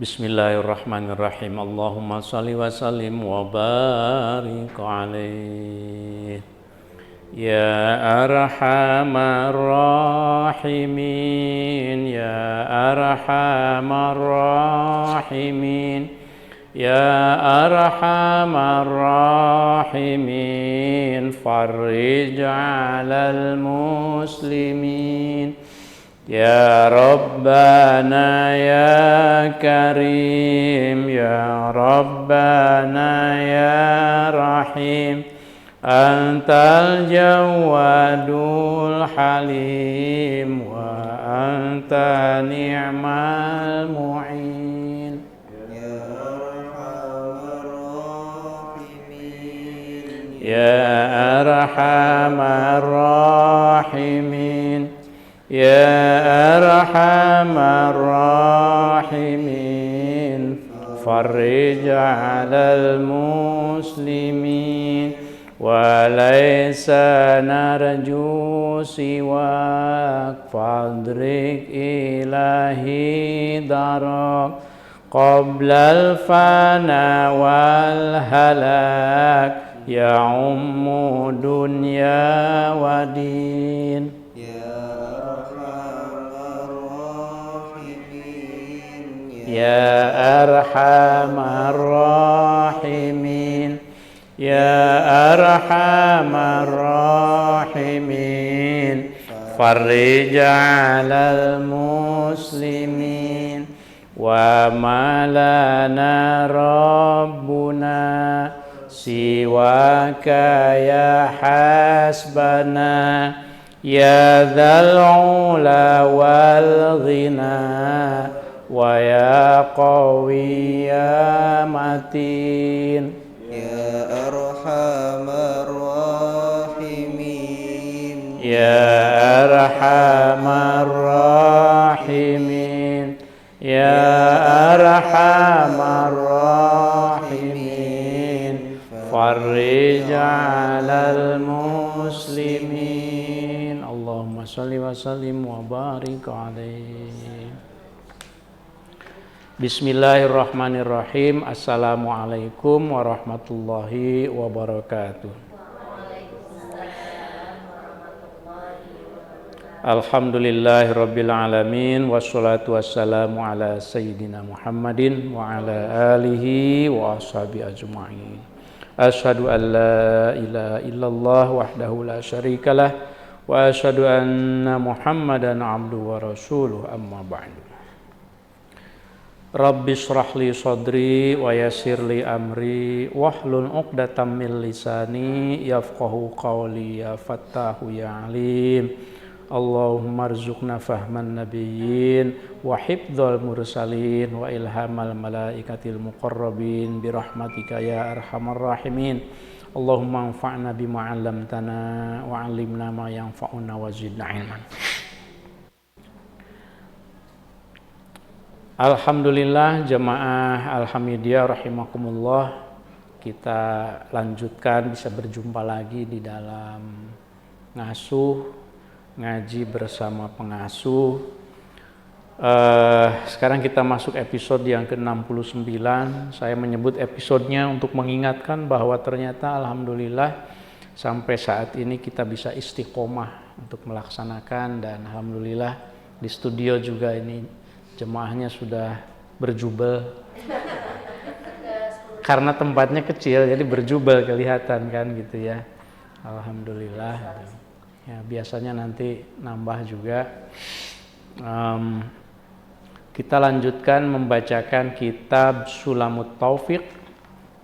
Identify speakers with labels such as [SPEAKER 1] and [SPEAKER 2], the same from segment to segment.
[SPEAKER 1] Bismillahirrahmanirrahim. Allahumma salli wa sallim wa barik alaih. Ya arhamar rahimin, ya arhamar rahimin, ya arhamar rahimin, farrij 'alal muslimin. Ya Rabbana ya Karim, ya Rabbana ya Rahim, Antal Jawadul Halim, wa anta ni'mal mu'in.
[SPEAKER 2] Ya Arhamar Rahimin,
[SPEAKER 1] Ya Arhamar Rahimin, Ya Arhamar Rahimin, farrij 'alal muslimin, wa laysa narju siwak, fadrik ilahi darak, qablal fana wal halak, ya ummu dunya wa din.
[SPEAKER 2] Ya Arhamar Rahimin,
[SPEAKER 1] Ya Arhamar Rahimin, farrij 'alal muslimin, wa ma lana rabbuna siwaka ya hasbana, ya dzal 'ula wal ghina, wa ya qawi ya matin.
[SPEAKER 2] Ya Arhamar Rahimin,
[SPEAKER 1] Ya Arhamar Rahimin, Ya Arhamar Rahimin, farrij 'alal muslimin. Allahumma shalli wa sallim wa barik alaihi. Bismillahirrahmanirrahim. Assalamualaikum warahmatullahi wabarakatuh. Alhamdulillahirabbil alamin, wassalatu wassalamu ala sayyidina Muhammadin wa ala alihi wa ashabihi ajma'in. Asyhadu an la ilaha illallah wahdahu la syarikalah wa asyhadu anna Muhammadan abduhu wa rasuluh, amma ba'du. Rabbi shrah li sadri wa yassir li amri wahlul 'uqdatam min lisani yafqahu qawli, ya fattahu ya alim. Allahumma rzuqna fahman nabiyyin wa hifdzal mursalin wa ilhamal malaikatil muqarrabin bi rahmatika ya arhamar rahimin. Allahumma anfa'na bima 'allamtana wa 'allimna ma yanfa'una wa zidna ilman. Alhamdulillah jamaah Alhamidiyah rahimakumullah, kita lanjutkan bisa berjumpa lagi di dalam ngaji bersama pengasuh. Sekarang kita masuk episode yang ke-69. Saya menyebut episodenya untuk mengingatkan bahwa ternyata alhamdulillah sampai saat ini kita bisa istiqomah untuk melaksanakan, dan alhamdulillah di studio juga ini jemaahnya sudah berjubel. Karena tempatnya kecil jadi berjubel kelihatan kan gitu ya. Alhamdulillah. Ya, biasanya nanti nambah juga. Kita lanjutkan membacakan kitab Sulamut Taufiq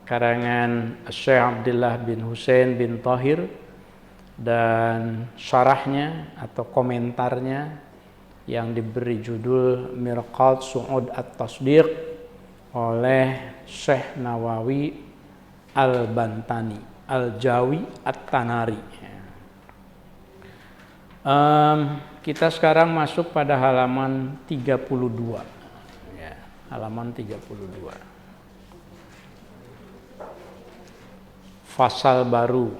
[SPEAKER 1] karangan Syekh Abdullah bin Husain bin Thahir, dan syarahnya atau komentarnya yang diberi judul Mirqat Su'ud At-Tasdiq oleh Syekh Nawawi Al-Bantani Al-Jawi At-Tanari. Kita sekarang masuk pada halaman 32. Ya, halaman 32. Fasal baru.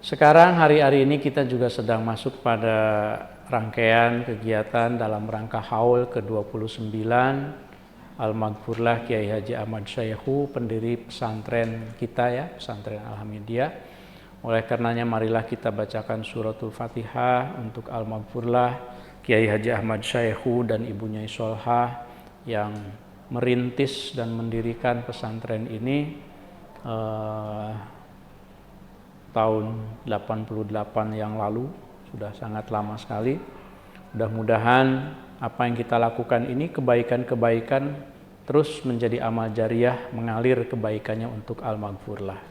[SPEAKER 1] Sekarang hari-hari ini kita juga sedang masuk pada rangkaian kegiatan dalam rangka haul ke-29 Al-Maghfurlah Kiai Haji Ahmad Syaihu, pendiri pesantren kita ya, pesantren Alhamidiyah. Oleh karenanya marilah kita bacakan suratul Fatihah untuk Al-Maghfurlah Kiai Haji Ahmad Syaihu dan ibunya Isolhah yang merintis dan mendirikan pesantren ini tahun 88 yang lalu, sudah sangat lama sekali. Mudah-mudahan apa yang kita lakukan ini kebaikan-kebaikan terus menjadi amal jariah, mengalir kebaikannya untuk Al-Maghfurlah.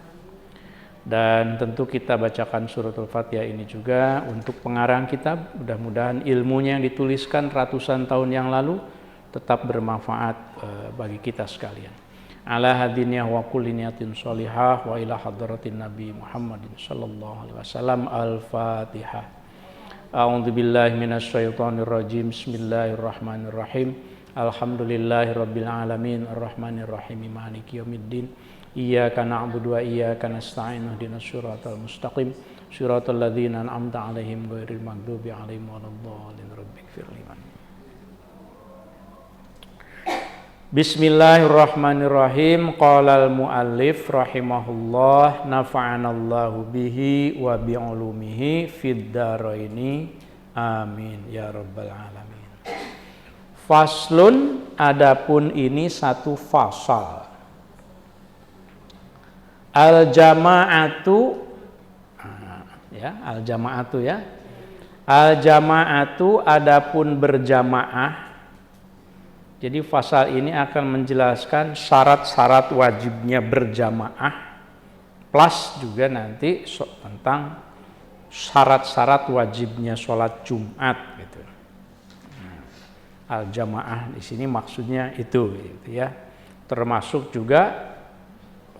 [SPEAKER 1] Dan tentu kita bacakan suratul Fatihah ini juga untuk pengarang kitab, mudah-mudahan ilmunya yang dituliskan ratusan tahun yang lalu tetap bermanfaat bagi kita sekalian. Ala hadiniyah wa kulli niyatin sholihah wa ila hadratin Nabi Muhammadin sallallahu alaihi wasallam. Al-Fatihah. A'udzu billahi minasyaitonir rajim. Bismillahirrahmanirrahim. Alhamdulillahirabbil alamin arrahmanir rahim maliki yaumiddin. Iyyaka na'budu wa iyyaka nasta'in ihdinas siratal mustaqim siratal ladzina an'amta 'alaihim ghairil maghdubi 'alaihim waladdallin. Rabbighfirli. Bismillahirrahmanirrahim. Qala al-muallif rahimahullah nafa'anallahu bihi wa bi'ulumihi fid dharaini amin ya rabbal alamin. Faslun, adapun ini satu fasal. Al-jama'atu ya, al-jama'atu ya. Al-jama'atu adapun berjamaah. Jadi fasal ini akan menjelaskan syarat-syarat wajibnya berjamaah plus juga nanti tentang syarat-syarat wajibnya sholat Jumat gitu. Al-jamaah di sini maksudnya itu gitu ya. Termasuk juga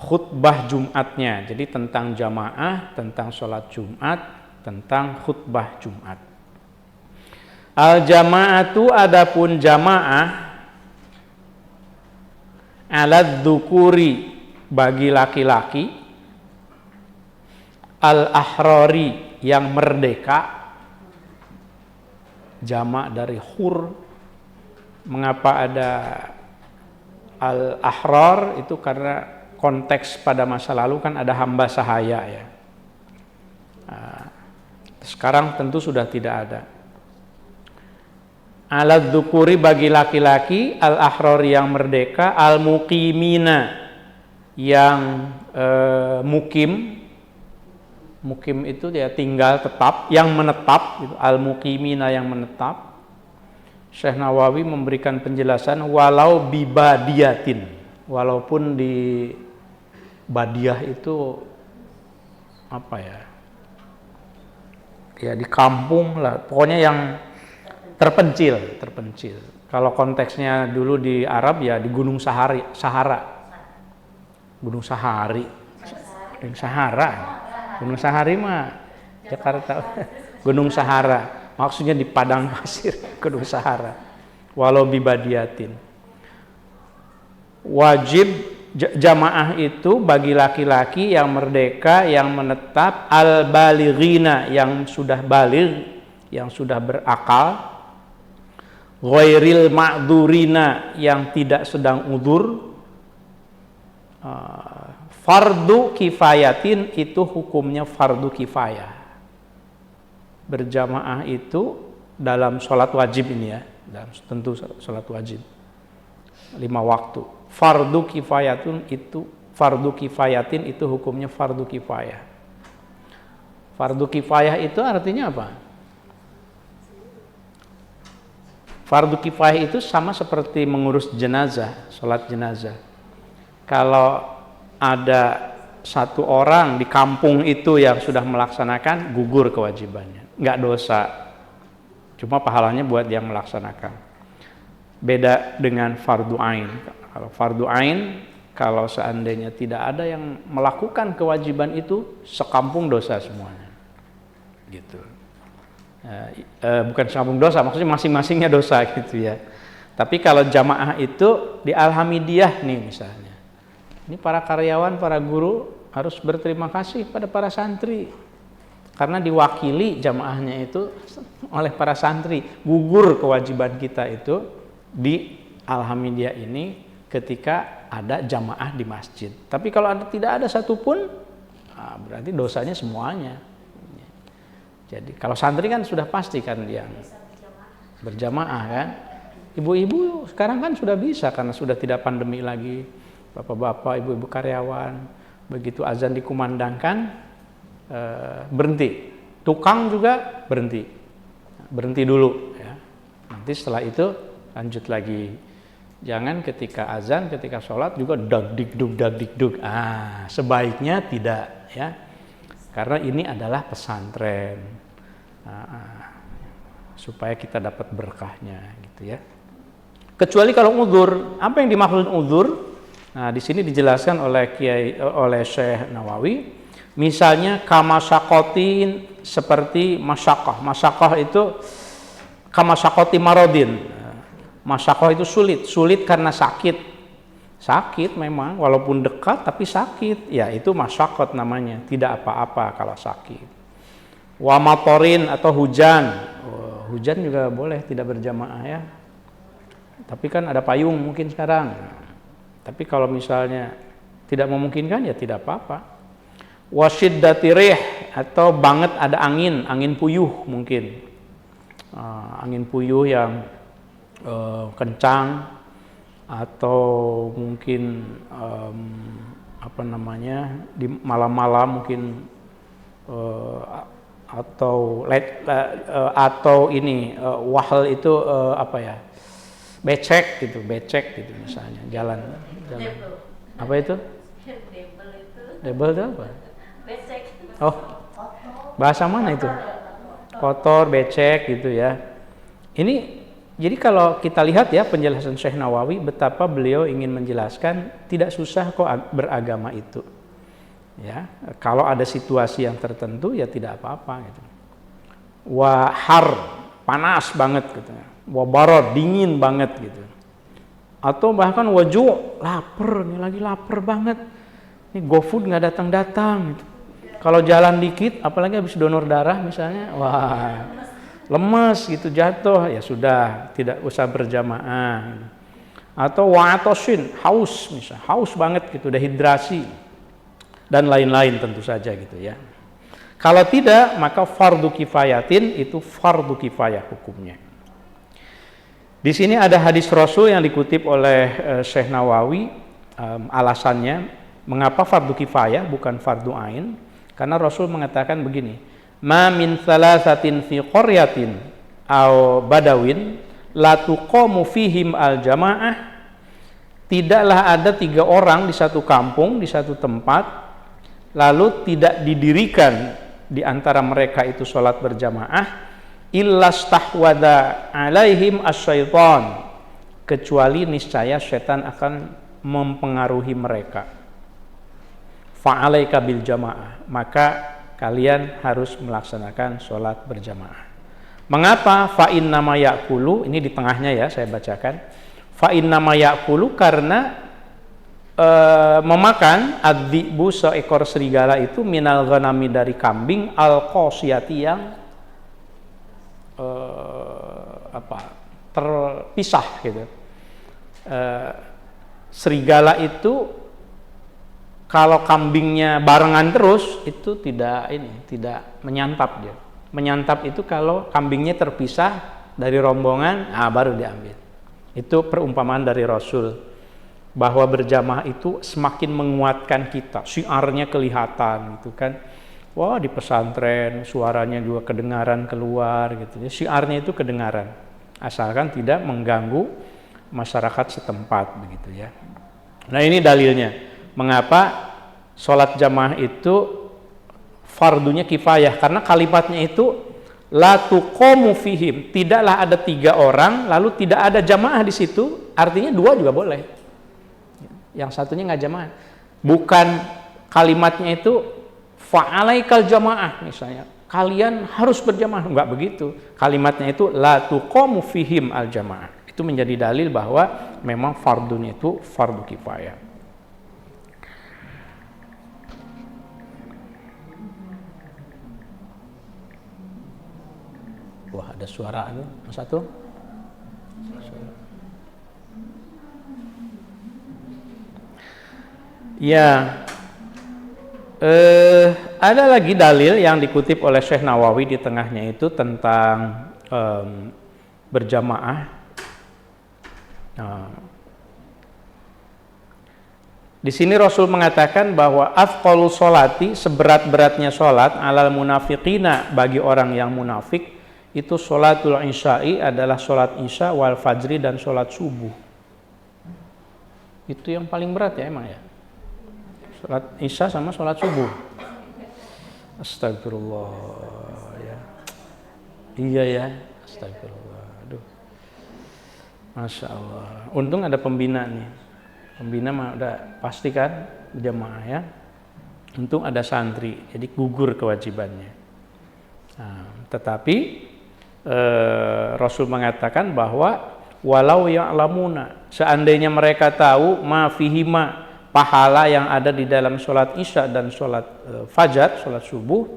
[SPEAKER 1] khutbah Jumatnya. Jadi tentang jamaah, tentang sholat Jumat, tentang khutbah Jumat. Al-jama'atu adapun jamaah alad dzukuri bagi laki-laki, al-ahrari yang merdeka, jamak dari hur. Mengapa ada al-ahrar? Itu karena konteks pada masa lalu kan ada hamba sahaya ya. Sekarang tentu sudah tidak ada. Alad dzukuri bagi laki-laki, al-ahrar yang merdeka, al-muqimina yang mukim. Mukim itu dia tinggal tetap, yang menetap, al-muqimina yang menetap. Syekh Nawawi memberikan penjelasan walau bibadiyatin, walaupun di badiah itu apa ya? Ya di kampung lah, pokoknya yang terpencil. Kalau konteksnya dulu di Arab ya di Gunung Sahara. Gunung Sahari. Gunung Sahara. Gunung Sahari mah Jakarta. Gunung Sahara. Maksudnya di padang pasir, Gunung Sahara. Walau bibadiatin. Wajib jamaah itu bagi laki-laki yang merdeka, yang menetap, al-balighina yang sudah baligh, yang sudah berakal, ghairil ma'dzurina yang tidak sedang udzur. Fardu kifayatin itu hukumnya fardu kifayah. Berjamaah itu dalam sholat wajib ini ya, dalam tentu sholat wajib 5 waktu. Fardu kifayatin itu hukumnya fardu kifayah. Fardu kifayah itu artinya apa? Fardu kifayah itu sama seperti mengurus jenazah, sholat jenazah. Kalau ada satu orang di kampung itu yang sudah melaksanakan, gugur kewajibannya, nggak dosa, cuma pahalanya buat yang melaksanakan. Beda dengan fardu ain. Kalau fardu ain, kalau seandainya tidak ada yang melakukan kewajiban itu, sekampung dosa semuanya, gitu. Bukan sambung dosa, maksudnya masing-masingnya dosa gitu ya. Tapi kalau jamaah itu di Alhamidiyah nih misalnya, ini para karyawan, para guru harus berterima kasih pada para santri karena diwakili jamaahnya itu oleh para santri. Gugur kewajiban kita itu di Alhamidiyah ini ketika ada jamaah di masjid. Tapi kalau tidak ada satupun, berarti dosanya semuanya. Jadi kalau santri kan sudah pasti kan yang berjamaah kan. Ibu-ibu sekarang kan sudah bisa karena sudah tidak pandemi lagi. Bapak-bapak, ibu-ibu karyawan, begitu azan dikumandangkan, berhenti. Tukang juga berhenti dulu ya. Nanti setelah itu lanjut lagi. Jangan ketika azan, ketika sholat juga dagdikduk. Sebaiknya tidak ya, karena ini adalah pesantren, supaya kita dapat berkahnya gitu ya. Kecuali kalau uzur. Apa yang dimaksud uzur? Nah, di sini dijelaskan oleh Syekh Nawawi. Misalnya kamasyakotin, seperti masyakoh. Masyakoh itu kamasyakoti marodin. Masyakoh itu sulit karena sakit memang, walaupun dekat tapi sakit. Ya itu masyakot namanya, tidak apa-apa kalau sakit. Wamatorin atau hujan. Hujan juga boleh tidak berjamaah ya. Tapi kan ada payung mungkin sekarang. Tapi kalau misalnya tidak memungkinkan ya tidak apa-apa. Wasyiddati rih, atau banget ada angin puyuh mungkin. Angin puyuh yang kencang, atau mungkin di malam-malam mungkin, atau ini wahal itu becek gitu misalnya jalan. Apa itu? Debel itu apa? Becek. Oh, bahasa mana itu? Kotor, becek gitu ya. Ini jadi kalau kita lihat ya penjelasan Syekh Nawawi, betapa beliau ingin menjelaskan tidak susah kok beragama itu. Ya, kalau ada situasi yang tertentu ya tidak apa-apa gitu. Wahar, panas banget gitu. Wabarod, dingin banget gitu. Atau bahkan waju, lapar, ini lagi lapar banget. Ini GoFood nggak datang-datang gitu. Kalau jalan dikit, apalagi habis donor darah misalnya, wah lemes gitu, jatuh, ya sudah tidak usah berjamaah. Atau wa'atosin, haus misalnya, haus banget gitu, dehidrasi dan lain-lain tentu saja gitu ya. Kalau tidak, maka fardu kifayatin, itu fardu kifayah hukumnya. Di sini ada hadis Rasul yang dikutip oleh Syekh Nawawi, alasannya mengapa fardu kifayah bukan fardu ain, karena Rasul mengatakan begini, ma min thalathatin fi qaryatin aw badawin la tuqamu fihim al jamaah, tidaklah ada 3 orang di satu kampung, di satu tempat, lalu tidak didirikan di antara mereka itu sholat berjamaah, illastahwada alaihim asyaiton, kecuali niscaya setan akan mempengaruhi mereka. Fa'alaika bil jamaah, maka kalian harus melaksanakan sholat berjamaah. Mengapa? Fa'innama ya'kulu, ini di tengahnya ya saya bacakan. Fa'innama ya'kulu, karena memakan ad-dhi'bu, seekor serigala itu, minal ghanami, dari kambing, al-qasiyati, yang terpisah gitu. Serigala itu kalau kambingnya barengan terus itu tidak menyantap dia. Menyantap itu kalau kambingnya terpisah dari rombongan, baru diambil. Itu perumpamaan dari Rasul bahwa berjamaah itu semakin menguatkan kita, syiarnya kelihatan gitu kan. Wah, di pesantren suaranya juga kedengaran keluar gitu ya. Syiarnya itu kedengaran, asalkan tidak mengganggu masyarakat setempat begitu ya. Nah, ini dalilnya mengapa sholat jamaah itu fardunya kifayah, karena kalimatnya itu la tuqamu fihim, tidaklah ada 3 orang lalu tidak ada jamaah di situ, artinya 2 juga boleh. Yang satunya nggak jamaah. Bukan kalimatnya itu fa'alaikal jamaah misalnya, kalian harus berjamaah, enggak begitu. Kalimatnya itu la tuqamu fihim al jamaah. Itu menjadi dalil bahwa memang fardunya itu fardu kifayah. Wah, ada suara itu. Satu. Ya, ada lagi dalil yang dikutip oleh Syekh Nawawi di tengahnya itu tentang berjamaah. Nah, di sini Rasul mengatakan bahwa afqalu sholati, seberat-beratnya sholat, alal munafiqina, bagi orang yang munafik, itu sholatul isya'i, adalah sholat isya, wal fajri, dan sholat subuh. Itu yang paling berat ya emang ya, sholat isya sama sholat subuh. Astagfirullah ya. Iya ya, astagfirullah. Aduh, Masya Allah. Untung ada pembina nih. Pembina mah udah pasti kan jamaah ya. Untung ada santri, jadi gugur kewajibannya. Nah, tetapi Rasul mengatakan bahwa walau ya'lamuna, seandainya mereka tahu ma fihima, pahala yang ada di dalam sholat isya dan sholat fajar, sholat subuh,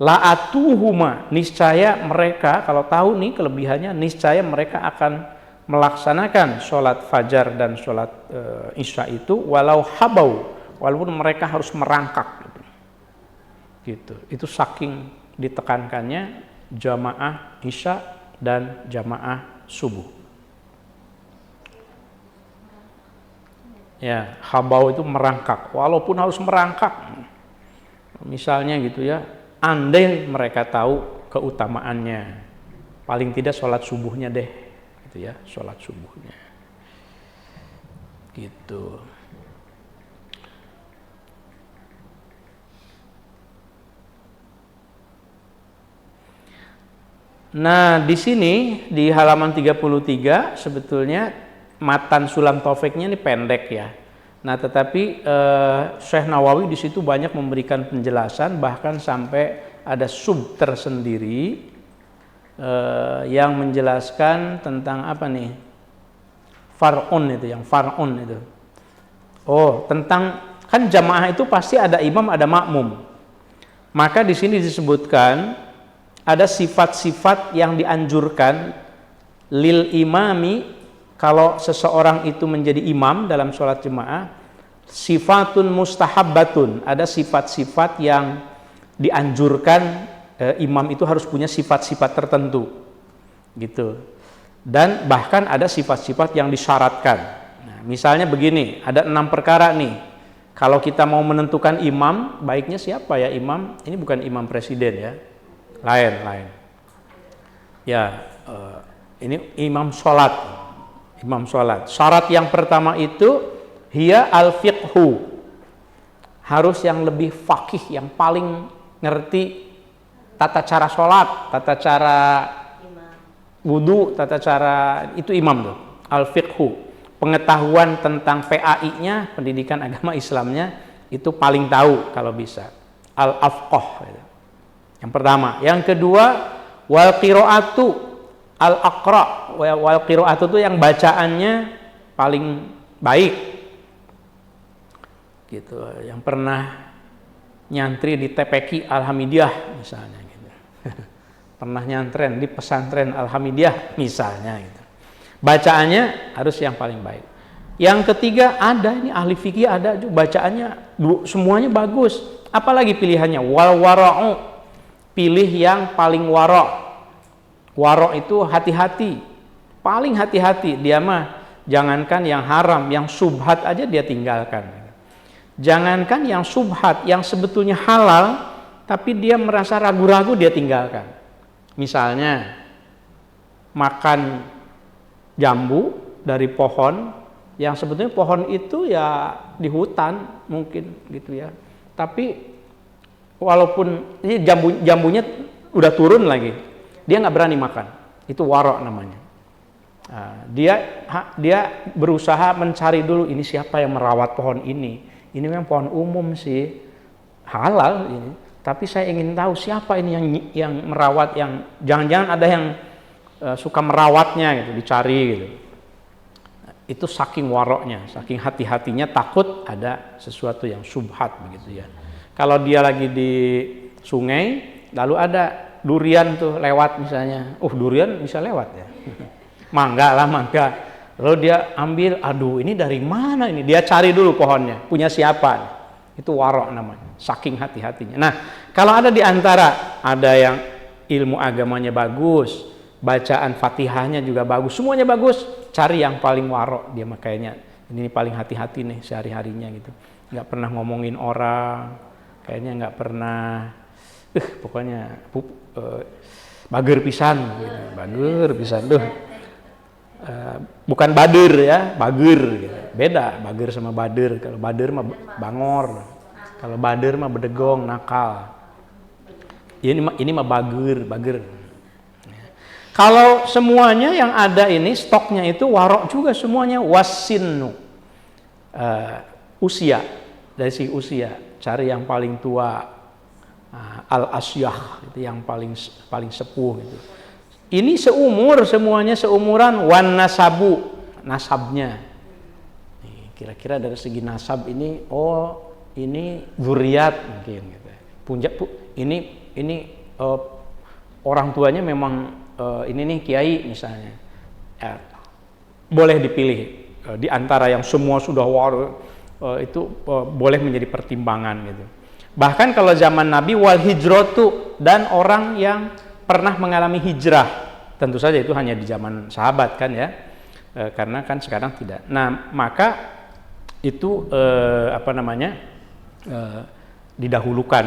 [SPEAKER 1] la'atuhuma, niscaya mereka kalau tahu nih kelebihannya, niscaya mereka akan melaksanakan sholat fajar dan sholat isya itu walau habau, walaupun mereka harus merangkak gitu. Itu saking ditekankannya jamaah isya dan jamaah subuh. Ya, habau itu merangkak, walaupun harus merangkak. Misalnya gitu ya, andai mereka tahu keutamaannya, paling tidak sholat subuhnya deh. Ya, sholat subuhnya gitu. Nah, di sini di halaman 33 sebetulnya matan Sulam Taufiknya ini pendek ya. Nah, tetapi Syekh Nawawi di situ banyak memberikan penjelasan, bahkan sampai ada sub tersendiri yang menjelaskan tentang apa nih, far'un itu, yang far'un itu. Oh, tentang kan jamaah itu pasti ada imam, ada makmum. Maka di sini disebutkan ada sifat-sifat yang dianjurkan lil imami, kalau seseorang itu menjadi imam dalam sholat jemaah, sifatun mustahabbatun, ada sifat-sifat yang dianjurkan. Imam itu harus punya sifat-sifat tertentu gitu, dan bahkan ada sifat-sifat yang disyaratkan. Nah, misalnya begini, ada 6 perkara nih, kalau kita mau menentukan imam, baiknya siapa ya imam. Ini bukan imam presiden ya, lain ya, ini imam sholat. Imam sholat, syarat yang pertama itu hiya al-fiqhu, harus yang lebih faqih, yang paling ngerti tata cara sholat, tata cara wudu, tata cara itu imam tuh. Al-fiqhu, pengetahuan tentang PAI-nya, pendidikan agama Islamnya, itu paling tahu kalau bisa. Al-afqah, yang pertama. Yang kedua, wal qiraatu al-aqra, wal qiraatu itu yang bacaannya paling baik gitu. Yang pernah nyantri di TPQ Al-Hamidiyah misalnya gitu. Pernah nyantren di pesantren Al-Hamidiyah misalnya gitu. Bacaannya harus yang paling baik. Yang ketiga, ada ini ahli fikih, ada juga bacaannya semuanya bagus. Apalagi pilihannya wal wara'u, pilih yang paling wara'. Wara' itu hati-hati, paling hati-hati. Dia mah jangankan yang haram, yang subhat aja dia tinggalkan. Jangankan yang subhat, yang sebetulnya halal, tapi dia merasa ragu-ragu, dia tinggalkan. Misalnya, makan jambu dari pohon, yang sebetulnya pohon itu ya di hutan mungkin gitu ya. Tapi walaupun ini jambunya udah turun lagi, dia nggak berani makan. Itu wara' namanya. Nah, dia berusaha mencari dulu, ini siapa yang merawat pohon ini. Ini memang pohon umum sih, halal ini, tapi saya ingin tahu siapa ini yang merawat, yang jangan-jangan ada yang suka merawatnya gitu, dicari gitu. Itu saking waroknya, saking hati-hatinya, takut ada sesuatu yang subhat begitu ya. Kalau dia lagi di sungai, lalu ada durian tuh lewat misalnya. Durian bisa lewat ya. Mangga lah, mangga. Lalu dia ambil, aduh ini dari mana ini? Dia cari dulu pohonnya, punya siapa? Itu warok namanya, saking hati-hatinya. Nah, kalau ada di antara, ada yang ilmu agamanya bagus, bacaan Fatihahnya juga bagus, semuanya bagus, cari yang paling warok. Dia makanya ini paling hati-hati nih sehari-harinya gitu. Nggak pernah ngomongin orang, kayaknya nggak pernah, pokoknya bager pisan, gitu. Bager pisan tuh. Bukan bader ya, bager gitu. Beda bager sama bader. Kalau bader mah bangor, kalau bader mah bedegong, nakal. Ini mah bager. Kalau semuanya yang ada ini stoknya itu warok juga semuanya, wasinnu, usia, dari segi usia cari yang paling tua, al asyah itu yang paling sepuh gitu. Ini seumur, semuanya seumuran, wan nasabu, nasabnya. Kira-kira dari segi nasab ini, ini zuriat mungkin gitu. Ini orang tuanya memang ini nih kiai misalnya. Boleh dipilih di antara yang semua sudah itu boleh menjadi pertimbangan gitu. Bahkan kalau zaman Nabi wal hijratu, dan orang yang pernah mengalami hijrah. Tentu saja itu hanya di zaman sahabat kan ya, karena kan sekarang tidak. Nah maka itu didahulukan.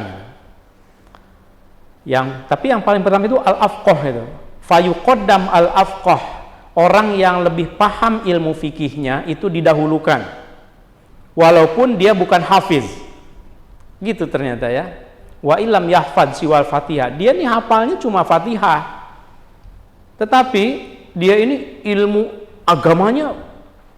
[SPEAKER 1] Tapi yang paling pertama itu al-afqah itu. Fayuqaddam al-afqah, orang yang lebih paham ilmu fikihnya itu didahulukan. Walaupun dia bukan hafiz. Gitu ternyata ya. Wa ilam yahfad siwal Fatihah. Dia nih hafalnya cuma Fatihah. Tetapi dia ini ilmu agamanya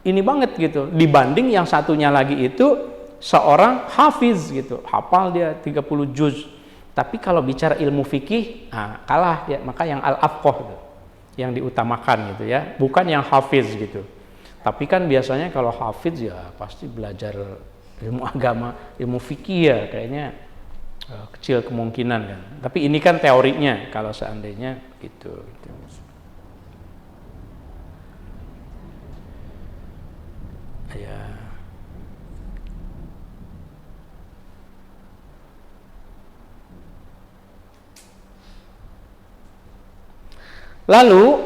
[SPEAKER 1] ini banget gitu. Dibanding yang satunya lagi itu seorang hafiz gitu. Hafal dia 30 juz. Tapi kalau bicara ilmu fikih, kalah ya. Maka yang al-afqah gitu, yang diutamakan gitu ya. Bukan yang hafiz gitu. Tapi kan biasanya kalau hafiz ya pasti belajar ilmu agama, ilmu fikih ya kayaknya kecil kemungkinan kan. Tapi ini kan teorinya kalau seandainya gitu. Ya. Lalu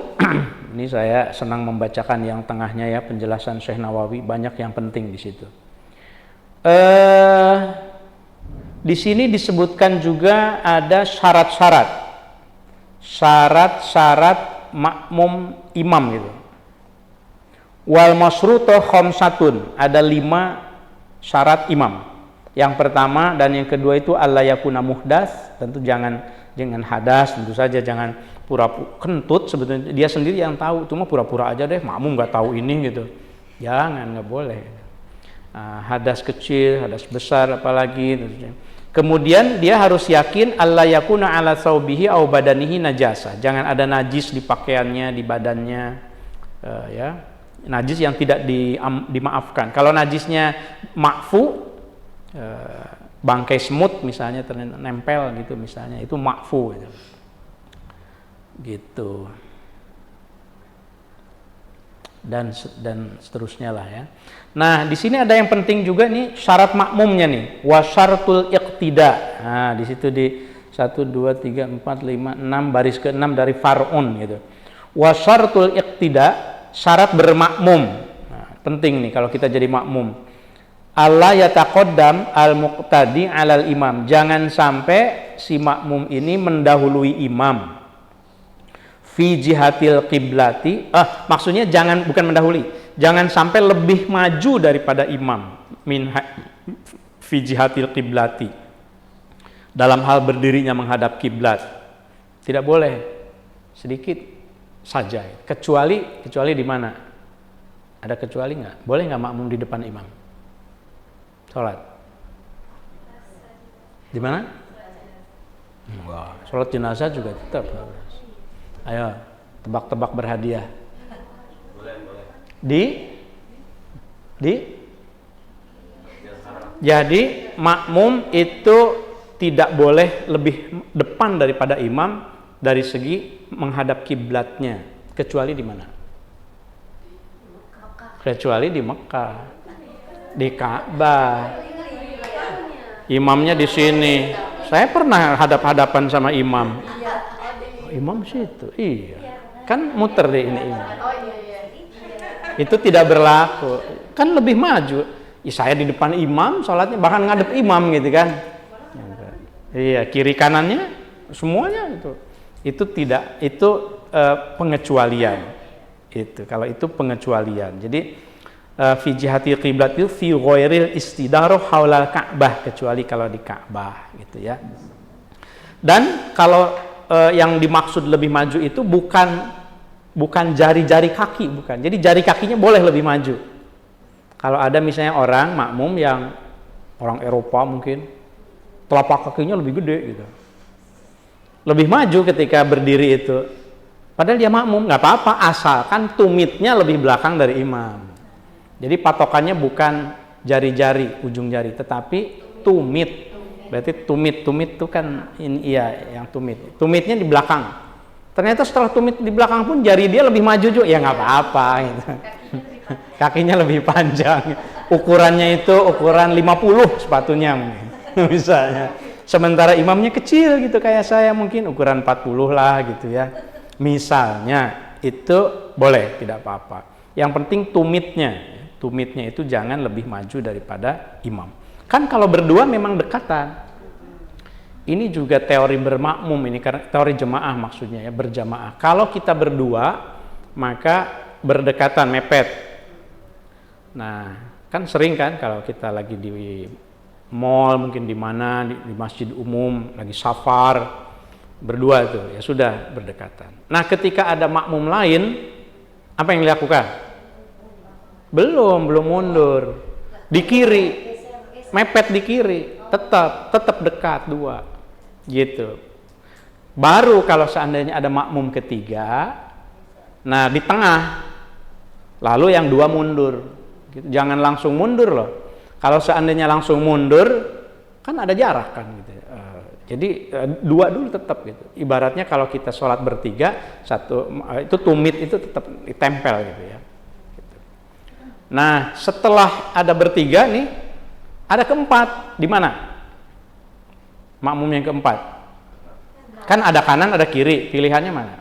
[SPEAKER 1] ini saya senang membacakan yang tengahnya ya, penjelasan Syekh Nawawi, banyak yang penting di situ. Di sini disebutkan juga ada syarat-syarat makmum imam gitu. Wal masruto khamsatun, ada 5 syarat imam. Yang pertama dan yang kedua itu alla yakuna muhdas, tentu jangan hadas, tentu saja jangan pura-pura kentut, sebetulnya dia sendiri yang tahu, cuma pura-pura aja deh makmum nggak tahu ini gitu. Jangan, nggak boleh. Hadas kecil, hadas besar apalagi. Kemudian dia harus yakin alla yakuna ala thawbihi au badanihi najasa. Jangan ada najis di pakaiannya, di badannya, ya. Najis yang tidak dimaafkan. Kalau najisnya ma'fu, bangkai semut misalnya nempel gitu misalnya, itu ma'fu gitu. Dan seterusnya lah ya. Nah, di sini ada yang penting juga nih, syarat makmumnya nih, wasyartul iqtida. Nah, di situ di 1 2 3 4 5 6 baris ke-6 dari far'un gitu. Wasyartul iqtida, syarat bermakmum. Nah, penting nih kalau kita jadi makmum. Allah yataqaddam al-muqtadi 'alal imam. Jangan sampai si makmum ini mendahului imam. Fi jihatil qiblati. Maksudnya bukan mendahului. Jangan sampai lebih maju daripada imam. Fi jihatil qiblati. Dalam hal berdirinya menghadap kiblat. Tidak boleh. Sedikit saja, kecuali di mana? Ada kecuali nggak? Boleh nggak makmum di depan imam? Sholat di mana? Enggak. Sholat jenazah juga tetap. Ayo tebak-tebak berhadiah. Jadi makmum itu tidak boleh lebih depan daripada imam dari segi menghadap kiblatnya, kecuali di mana? Kecuali di Mekah, di Ka'bah. Imamnya di sini. Saya pernah hadap-hadapan sama imam. Imam situ, iya. Kan muter deh ini imam. Itu tidak berlaku. Kan lebih maju. Ya, saya di depan imam, sholatnya bahkan ngadep imam gitu kan. Iya, kiri kanannya semuanya itu. Itu tidak, itu pengecualian. Itu kalau itu pengecualian. Jadi fi jihati qiblat itu fi ghairil istidaroh haulal Ka'bah, kecuali kalau di Ka'bah gitu ya. Dan kalau yang dimaksud lebih maju itu bukan jari-jari kaki, bukan. Jadi jari kakinya boleh lebih maju. Kalau ada misalnya orang makmum yang orang Eropa mungkin telapak kakinya lebih gede gitu. Lebih maju ketika berdiri itu. Padahal dia makmum, nggak apa-apa, asalkan tumitnya lebih belakang dari imam. Jadi patokannya bukan jari-jari, ujung jari, tetapi tumit. Berarti tumit itu kan ini, iya, yang tumit. Tumitnya di belakang. Ternyata setelah tumit di belakang pun jari dia lebih maju juga, ya nggak apa-apa gitu. Kakinya lebih panjang. Ukurannya itu ukuran 50 sepatunya mungkin. Misalnya. Sementara imamnya kecil gitu kayak saya, mungkin ukuran 40 lah gitu ya. Misalnya itu boleh, tidak apa-apa. Yang penting tumitnya itu jangan lebih maju daripada imam. Kan kalau berdua memang dekatan. Ini juga teori bermakmum, ini karena teori jemaah maksudnya ya, berjamaah. Kalau kita berdua maka berdekatan, mepet. Nah, kan sering kan kalau kita lagi di mall, mungkin di mana, di masjid umum, lagi safar, berdua itu ya sudah berdekatan. Nah, ketika ada makmum lain, apa yang dilakukan? Belum mundur. Di kiri, mepet di kiri, tetap dekat dua, gitu. Baru kalau seandainya ada makmum ketiga, nah di tengah, lalu yang dua mundur. Gitu. Jangan langsung mundur loh. Kalau seandainya langsung mundur, kan ada jarak kan gitu. Jadi dua dulu tetap gitu. Ibaratnya kalau kita sholat bertiga, satu itu tumit itu tetap ditempel gitu ya. Gitu. Nah setelah ada bertiga nih, ada keempat di mana? Makmum yang keempat. Kan ada kanan, ada kiri. Pilihannya mana?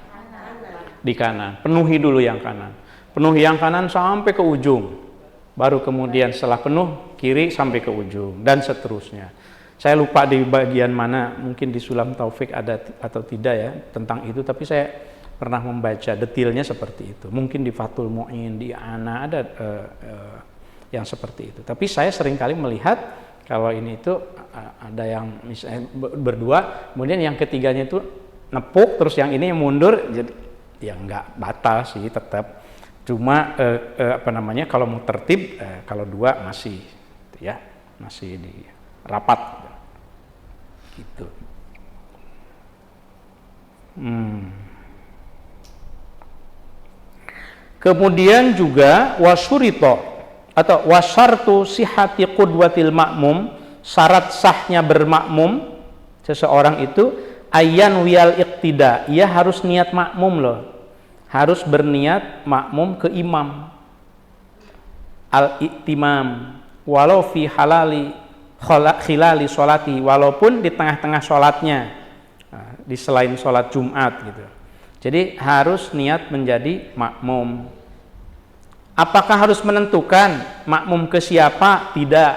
[SPEAKER 1] Di kanan. Penuhi dulu yang kanan. Penuhi yang kanan sampai ke ujung. Baru kemudian setelah penuh kiri sampai ke ujung dan seterusnya. Saya lupa di bagian mana, mungkin di Sulam Taufik ada atau tidak ya tentang itu, tapi saya pernah membaca detailnya seperti itu. Mungkin di Fathul Mu'in, di Ana ada yang seperti itu. Tapi saya seringkali melihat kalau ini itu ada yang misalnya berdua, kemudian yang ketiganya itu nepuk, terus yang ini yang mundur, jadi ya nggak batal sih tetap. Cuma kalau mau tertib, kalau dua masih ya masih di rapat gitu. Kemudian juga wasyurito atau wasyartu sihati qudwatil makmum, syarat sahnya bermakmum seseorang itu ayyan wiyal iqtida, ia harus niat makmum loh. Harus berniat makmum ke imam, al-i'timam, walau fi khilali sholati, walaupun di tengah-tengah sholatnya, di selain sholat Jumat gitu. Jadi harus niat menjadi makmum. Apakah harus menentukan makmum ke siapa? Tidak.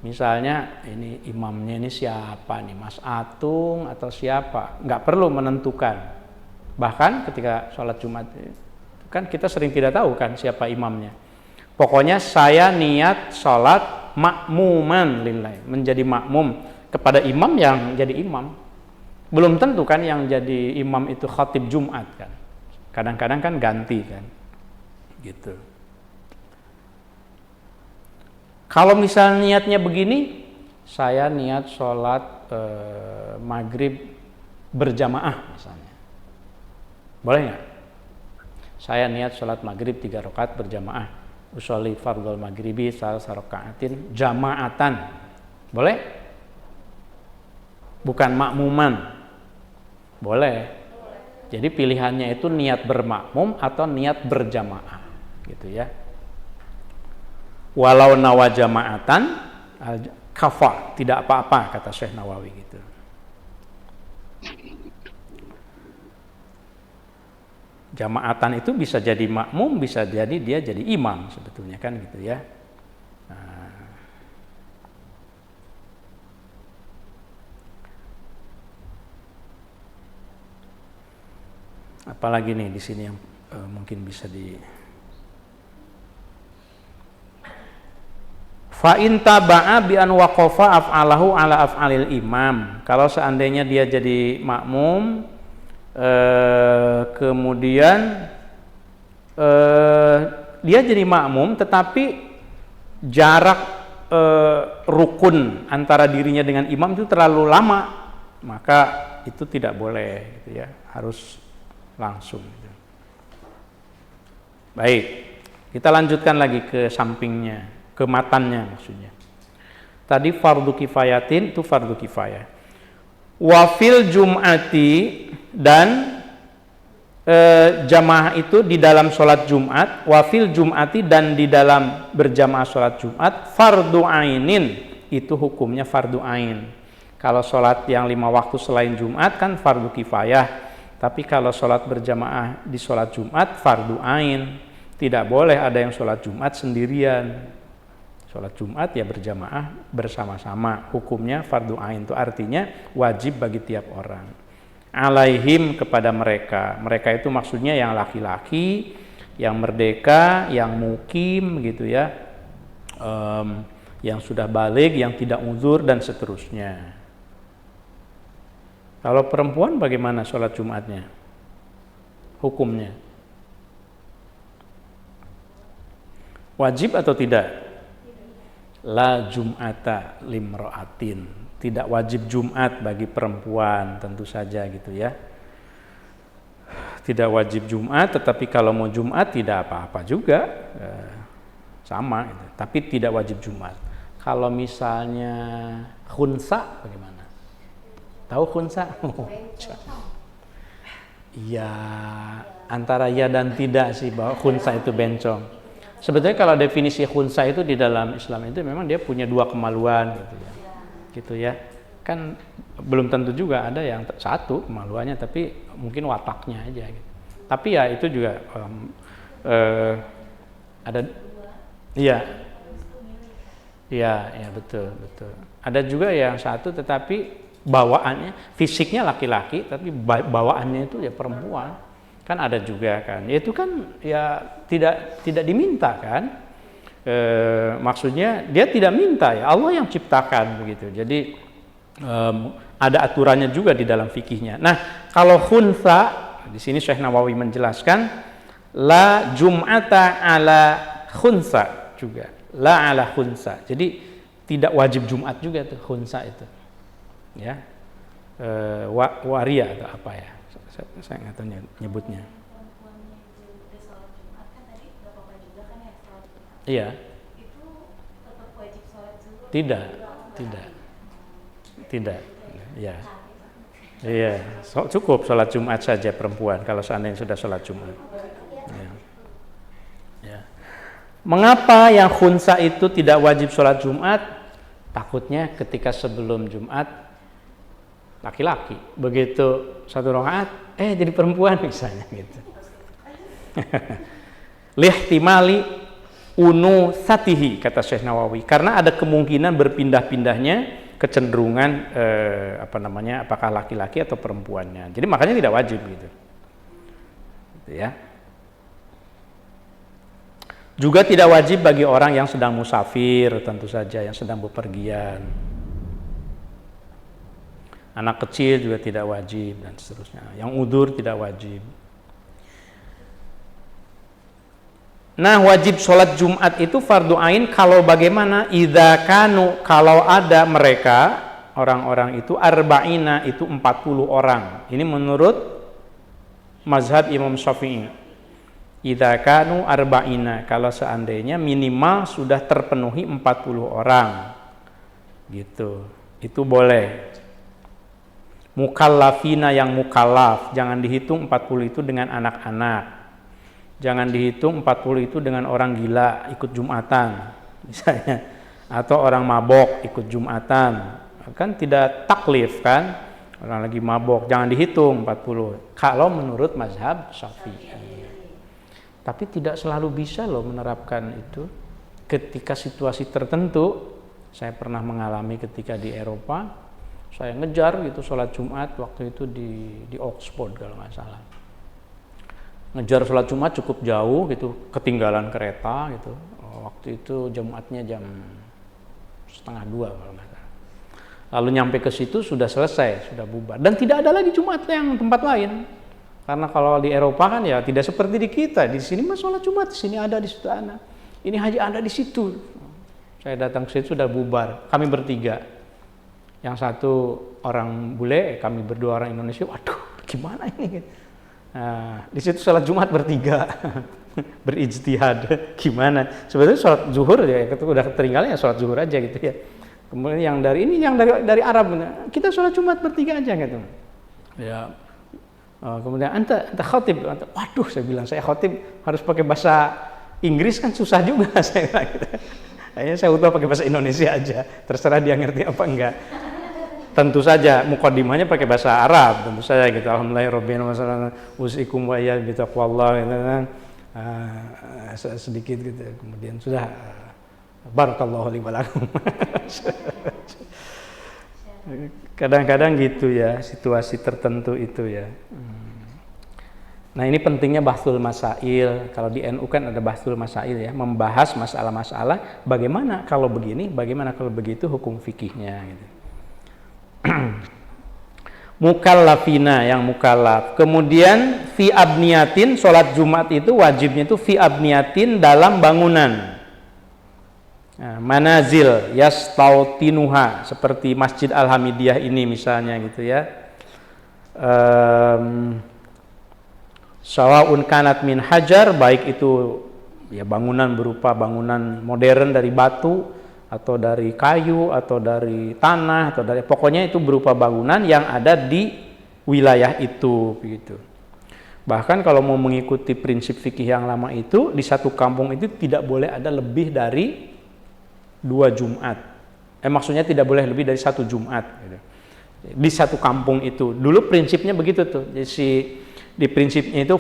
[SPEAKER 1] Misalnya ini imamnya ini siapa nih, Mas Atung atau siapa? Nggak perlu menentukan. Bahkan ketika sholat Jumat kan kita sering tidak tahu kan siapa imamnya. Pokoknya saya niat sholat makmuman lillahi, menjadi makmum kepada imam yang jadi imam. Belum tentu kan yang jadi imam itu khatib Jumat kan. Kadang-kadang kan ganti kan. Gitu. Kalau misalnya niatnya begini, saya niat sholat maghrib berjamaah misalnya. Boleh nggak? Saya niat sholat maghrib 3 rakaat berjamaah. Usolli fardhul maghribi salasa rakaatin jamaatan. Boleh? Bukan makmuman. Boleh. Jadi pilihannya itu niat bermakmum atau niat berjamaah, gitu ya. Walau nawa jama'atan kafa, tidak apa-apa kata Syekh Nawawi gitu. Jamaatan itu bisa jadi makmum, bisa jadi dia jadi imam sebetulnya kan gitu ya. Apalagi nih di sini yang mungkin bisa di fa in taba'a bi an waqafa af'alahu ala af'alil imam. Kalau seandainya dia jadi makmum kemudian dia jadi makmum tetapi jarak rukun antara dirinya dengan imam itu terlalu lama, maka itu tidak boleh gitu ya, harus langsung gitu. Baik, kita lanjutkan lagi ke sampingnya, ke matannya maksudnya. Tadi fardu kifayatin itu fardu kifayah. Wafil jum'ati, dan jamaah itu di dalam sholat Jumat, wafil jum'ati, dan di dalam berjamaah sholat Jumat, fardu ainin, itu hukumnya fardu ain. Kalau sholat yang 5 waktu selain Jumat kan fardu kifayah. Tapi kalau sholat berjamaah di sholat Jumat, fardu ain. Tidak boleh ada yang sholat Jumat sendirian. Sholat Jumat ya berjamaah bersama-sama. Hukumnya fardu ain, itu artinya wajib bagi tiap orang. Alaihim, kepada mereka. Mereka itu maksudnya yang laki-laki, yang merdeka, yang mukim gitu ya. Yang sudah baligh, yang tidak uzur dan seterusnya. Kalau perempuan bagaimana sholat Jumatnya? Hukumnya? Wajib atau tidak? La Jum'ata limra'atin. Tidak wajib Jumat bagi perempuan, tentu saja gitu ya. Tidak wajib Jumat, tetapi kalau mau Jumat tidak apa-apa juga. Sama gitu. Tapi tidak wajib Jumat. Kalau misalnya khunsa bagaimana? Tahu khunsa? Iya, antara ya dan tidak sih bahwa khunsa itu bencong. Sebetulnya kalau definisi khunsa itu di dalam Islam itu memang dia punya 2 kemaluan gitu ya. Gitu ya. Kan belum tentu juga ada yang 1 kemaluannya, tapi mungkin wataknya aja gitu. Tapi ya itu juga ada iya betul. Ada juga yang 1 tetapi bawaannya, fisiknya laki-laki tapi bawaannya itu ya perempuan, kan ada juga kan. Ya itu kan ya tidak diminta kan, maksudnya dia tidak minta, ya Allah yang ciptakan begitu. Jadi ada aturannya juga di dalam fikihnya. Nah kalau khunsa, di sini Syekh Nawawi menjelaskan la jum'ata ala khunsa juga, la ala khunsa. Jadi tidak wajib Jumat juga tuh khunsa itu. Ya, waria atau apa ya, saya nggak tahu nyebutnya. Iya. Tidak. Ya. Iya. Cukup sholat Jumat saja perempuan kalau seandainya sudah sholat Jumat. Ya. Mengapa yang khunsa itu tidak wajib sholat Jumat? Takutnya ketika sebelum Jumat laki-laki, begitu 1 rakaat jadi perempuan misalnya gitu. Lihtimali unusatihi, kata Syekh Nawawi, karena ada kemungkinan berpindah-pindahnya kecenderungan apakah laki-laki atau perempuannya. Jadi makanya tidak wajib gitu ya. Juga tidak wajib bagi orang yang sedang musafir, tentu saja, yang sedang bepergian. Anak kecil juga tidak wajib dan seterusnya. Yang udzur tidak wajib. Nah, wajib sholat Jumat itu fardu ain kalau bagaimana? Idza kanu, kalau ada mereka orang-orang itu arba'ina, itu 40 orang. Ini menurut mazhab Imam Syafi'i. Idza kanu arba'ina, kalau seandainya minimal sudah terpenuhi 40 orang. Gitu. Itu boleh. Mukallafina yang mukallaf, jangan dihitung 40 itu dengan anak-anak. Jangan dihitung 40 itu dengan orang gila ikut Jumatan misalnya, atau orang mabok ikut Jumatan. Kan tidak taklif kan, orang lagi mabok, jangan dihitung 40 kalau menurut mazhab Syafi'i. Tapi tidak selalu bisa loh menerapkan itu. Ketika situasi tertentu, saya pernah mengalami ketika di Eropa, saya ngejar gitu sholat Jumat waktu itu di Oxford kalau nggak salah. Ngejar sholat Jumat cukup jauh gitu, ketinggalan kereta gitu. Waktu itu Jumatnya jam 1:30 kalau nggak salah. Lalu nyampe ke situ sudah selesai, sudah bubar, dan tidak ada lagi Jumat yang tempat lain. Karena kalau di Eropa kan ya tidak seperti di kita. Di sini mah sholat Jumat, di sini ada, di situ ada. Ini haji ada di situ. Saya datang ke situ sudah bubar. Kami bertiga. Yang satu orang bule, kami berdua orang Indonesia. Waduh, gimana ini? Nah, di situ sholat Jumat bertiga, berijtihad. Gimana? Sebetulnya sholat zuhur ya, udah ketinggalan ya sholat zuhur aja gitu ya. Kemudian yang dari ini, yang dari Arab, kita sholat Jumat bertiga aja gitu. Ya. Kemudian anta khotib, waduh saya bilang saya khotib harus pakai bahasa Inggris kan susah juga saya bilang gitu. Akhirnya saya udah pakai bahasa Indonesia aja, terserah dia ngerti apa enggak. Tentu saja muqaddimahnya pakai bahasa Arab, tentu saja gitu. Alhamdulillahirabbil alamin usikum wa iyyakum bitaqwallah gitu kan. Sedikit gitu. Kemudian sudah barakallahu li wa lakum. Kadang-kadang gitu ya, situasi tertentu itu ya. Nah ini pentingnya bahsul masail. Kalau di NU kan ada bahsul masail ya, membahas masalah-masalah bagaimana kalau begini, bagaimana kalau begitu hukum fikihnya gitu. Mukallafina yang mukallaf. Kemudian fi abniyatin, sholat Jumat itu wajibnya itu fi abniyatin dalam bangunan. Nah, manazil yastautinuha seperti Masjid Al-Hamidiyah ini misalnya gitu ya. Sawaun kanat min hajar, baik itu ya bangunan berupa bangunan modern dari batu atau dari kayu atau dari tanah atau dari, pokoknya itu berupa bangunan yang ada di wilayah itu begitu. Bahkan kalau mau mengikuti prinsip fikih yang lama itu, di satu kampung itu tidak boleh ada lebih dari 2 Jumat. Maksudnya tidak boleh lebih dari 1 Jumat gitu. Di satu kampung itu. Dulu prinsipnya begitu tuh. Jadi di prinsipnya itu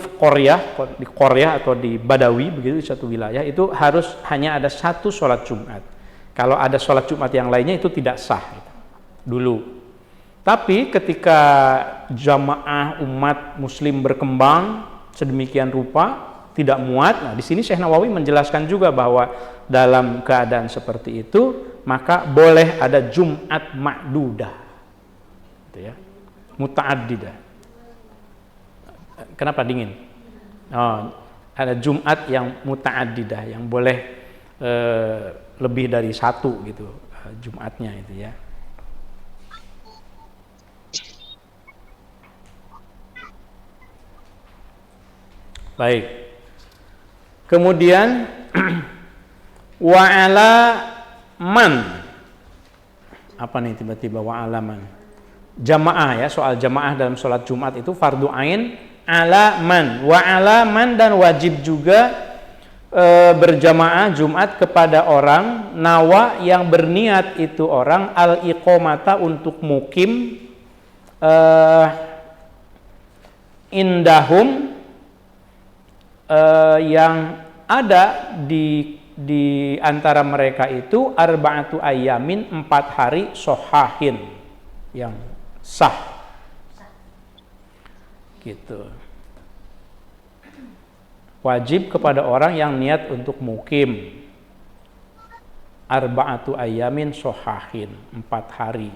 [SPEAKER 1] di Korea atau di Badawi begitu, di satu wilayah itu harus hanya ada 1 sholat Jumat. Kalau ada sholat Jumat yang lainnya itu tidak sah gitu. Dulu. Tapi ketika jamaah umat muslim berkembang sedemikian rupa, tidak muat. Nah, di sini Syekh Nawawi menjelaskan juga bahwa dalam keadaan seperti itu maka boleh ada Jumat ma'dudah. Gitu ya. Muta'addidah. Kenapa dingin? Oh, ada Jumat yang muta'addidah yang boleh lebih dari 1 gitu Jumatnya itu ya. Baik. Kemudian wa'ala man, apa nih tiba-tiba wa'ala man? Jamaah ya, soal jamaah dalam sholat Jumat itu fardu ain ala man, wa'ala man, dan wajib juga berjamaah Jumat kepada orang nawa yang berniat itu orang al-iqomata untuk mukim indahum yang ada di antara mereka itu arba'atu ayyamin 4 hari sohahin yang sah gitu. Wajib kepada orang yang niat untuk mukim arba'atu ayyamin sohahin 4 hari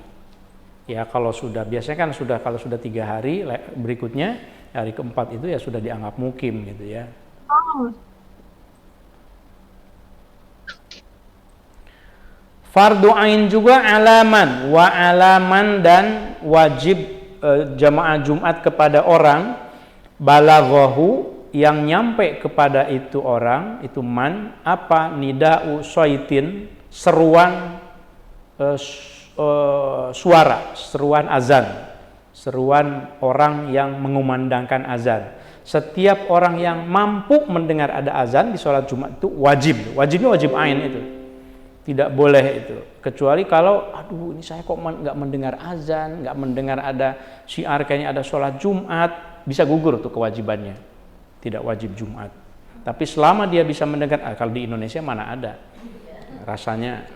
[SPEAKER 1] ya. Kalau sudah biasanya kan kalau sudah 3 hari berikutnya hari keempat itu ya sudah dianggap mukim gitu ya. Fardu ain juga alaman wa alaman, dan wajib jamaah Jumat kepada orang balaghahu yang nyampe kepada itu orang itu man apa nida'u syaitin, seruan suara, seruan azan, seruan orang yang mengumandangkan azan. Setiap orang yang mampu mendengar ada azan di sholat Jumat itu wajibnya wajib ain itu. Tidak boleh itu. Kecuali kalau, aduh ini saya kok nggak mendengar azan, nggak mendengar ada syiar kayaknya ada sholat Jumat, bisa gugur tuh kewajibannya. Tidak wajib Jumat. Tapi selama dia bisa mendengar, kalau di Indonesia mana ada. Rasanya,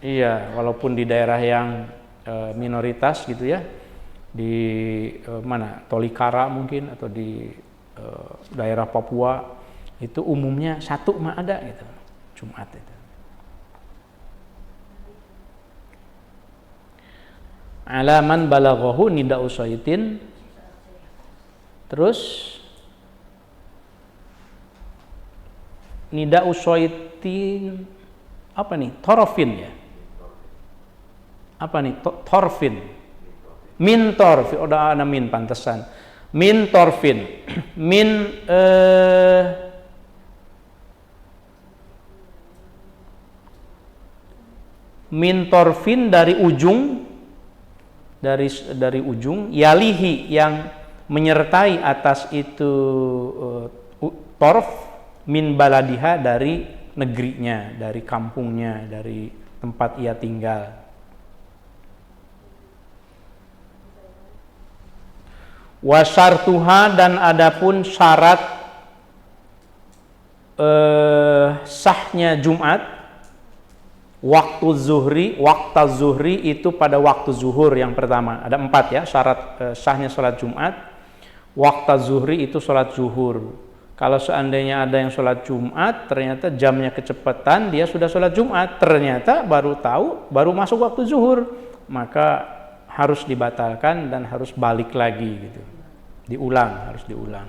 [SPEAKER 1] iya, walaupun di daerah yang minoritas gitu ya, di mana Tolikara mungkin atau di daerah Papua itu umumnya satu mah ada gitu Jumat itu. Alaman balaghahu nida usaitin, terus nida usaitin apa nih? Torfin ya? Apa nih? Torfin. Min torfin, udah ada min pantesan. Min torfin, min torfin dari ujung, dari ujung, yalihi yang menyertai atas itu torf, min baladiha dari negerinya, dari kampungnya, dari tempat ia tinggal. Wasartuha, dan adapun syarat sahnya Jumat, waktu zuhri itu pada waktu zuhur yang pertama. Ada 4 ya syarat sahnya sholat Jumat. Waktu zuhri itu sholat zuhur. Kalau seandainya ada yang sholat Jumat ternyata jamnya kecepatan, dia sudah sholat Jumat, ternyata baru masuk waktu zuhur, maka harus dibatalkan dan harus balik lagi gitu. Harus diulang.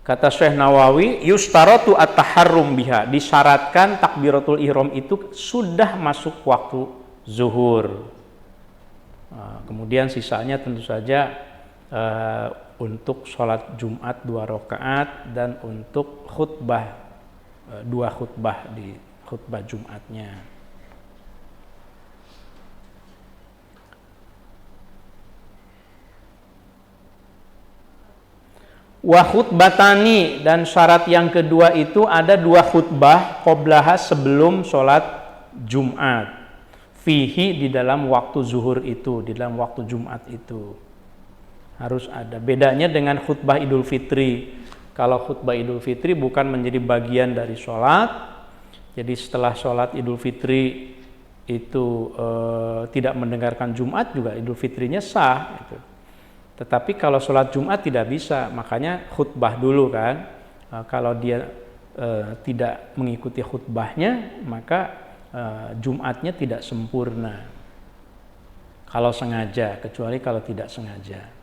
[SPEAKER 1] Kata Syekh Nawawi, yustaratu at-taharrum biha, disyaratkan takbiratul ihram itu sudah masuk waktu zuhur. Kemudian sisanya tentu saja untuk sholat Jumat 2 rakaat dan untuk khutbah 2 khutbah di khutbah Jumatnya. Wa khutbatani, dan syarat yang kedua itu ada 2 khutbah qoblaha sebelum sholat Jumat. Fihi, di dalam waktu zuhur itu, di dalam waktu Jumat itu. Harus ada. Bedanya dengan khutbah Idul Fitri. Kalau khutbah Idul Fitri bukan menjadi bagian dari sholat, jadi setelah sholat Idul Fitri itu tidak mendengarkan Jumat juga Idul Fitrinya sah. Gitu. Tetapi kalau sholat Jumat tidak bisa, makanya khutbah dulu kan. Kalau dia tidak mengikuti khutbahnya, maka Jumatnya tidak sempurna. Kalau sengaja, kecuali kalau tidak sengaja.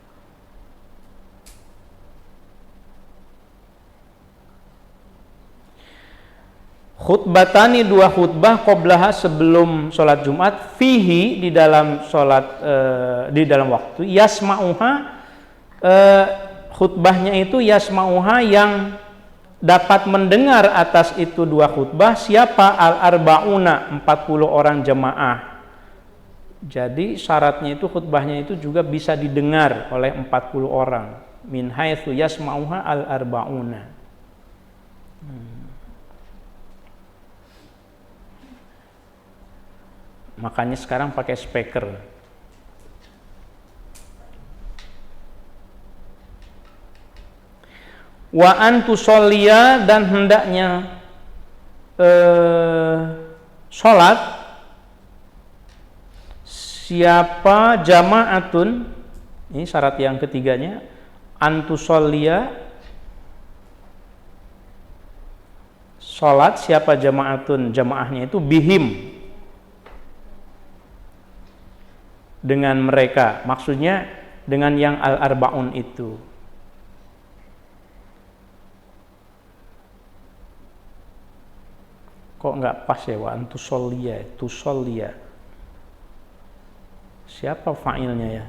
[SPEAKER 1] Khutbatani, 2 khutbah qoblaha sebelum sholat Jumat, fihi, di dalam sholat di dalam waktu, yasma'uha, khutbahnya itu yasma'uha, yang dapat mendengar atas itu 2 khutbah siapa? Al-arba'una, 40 orang jemaah. Jadi syaratnya itu khutbahnya itu juga bisa didengar oleh 40 orang. Min haitsu yasma'uha al-arba'una. Makanya sekarang pakai speaker. Wa antusollia, dan hendaknya sholat siapa jama'atun, ini syarat yang ketiganya, antusollia, sholat siapa jama'atun, jamaahnya itu bihim, dengan mereka, maksudnya dengan yang al-arba'un itu. Kok nggak pas ya, wa antusollia, tusollia. Siapa fa'ilnya ya?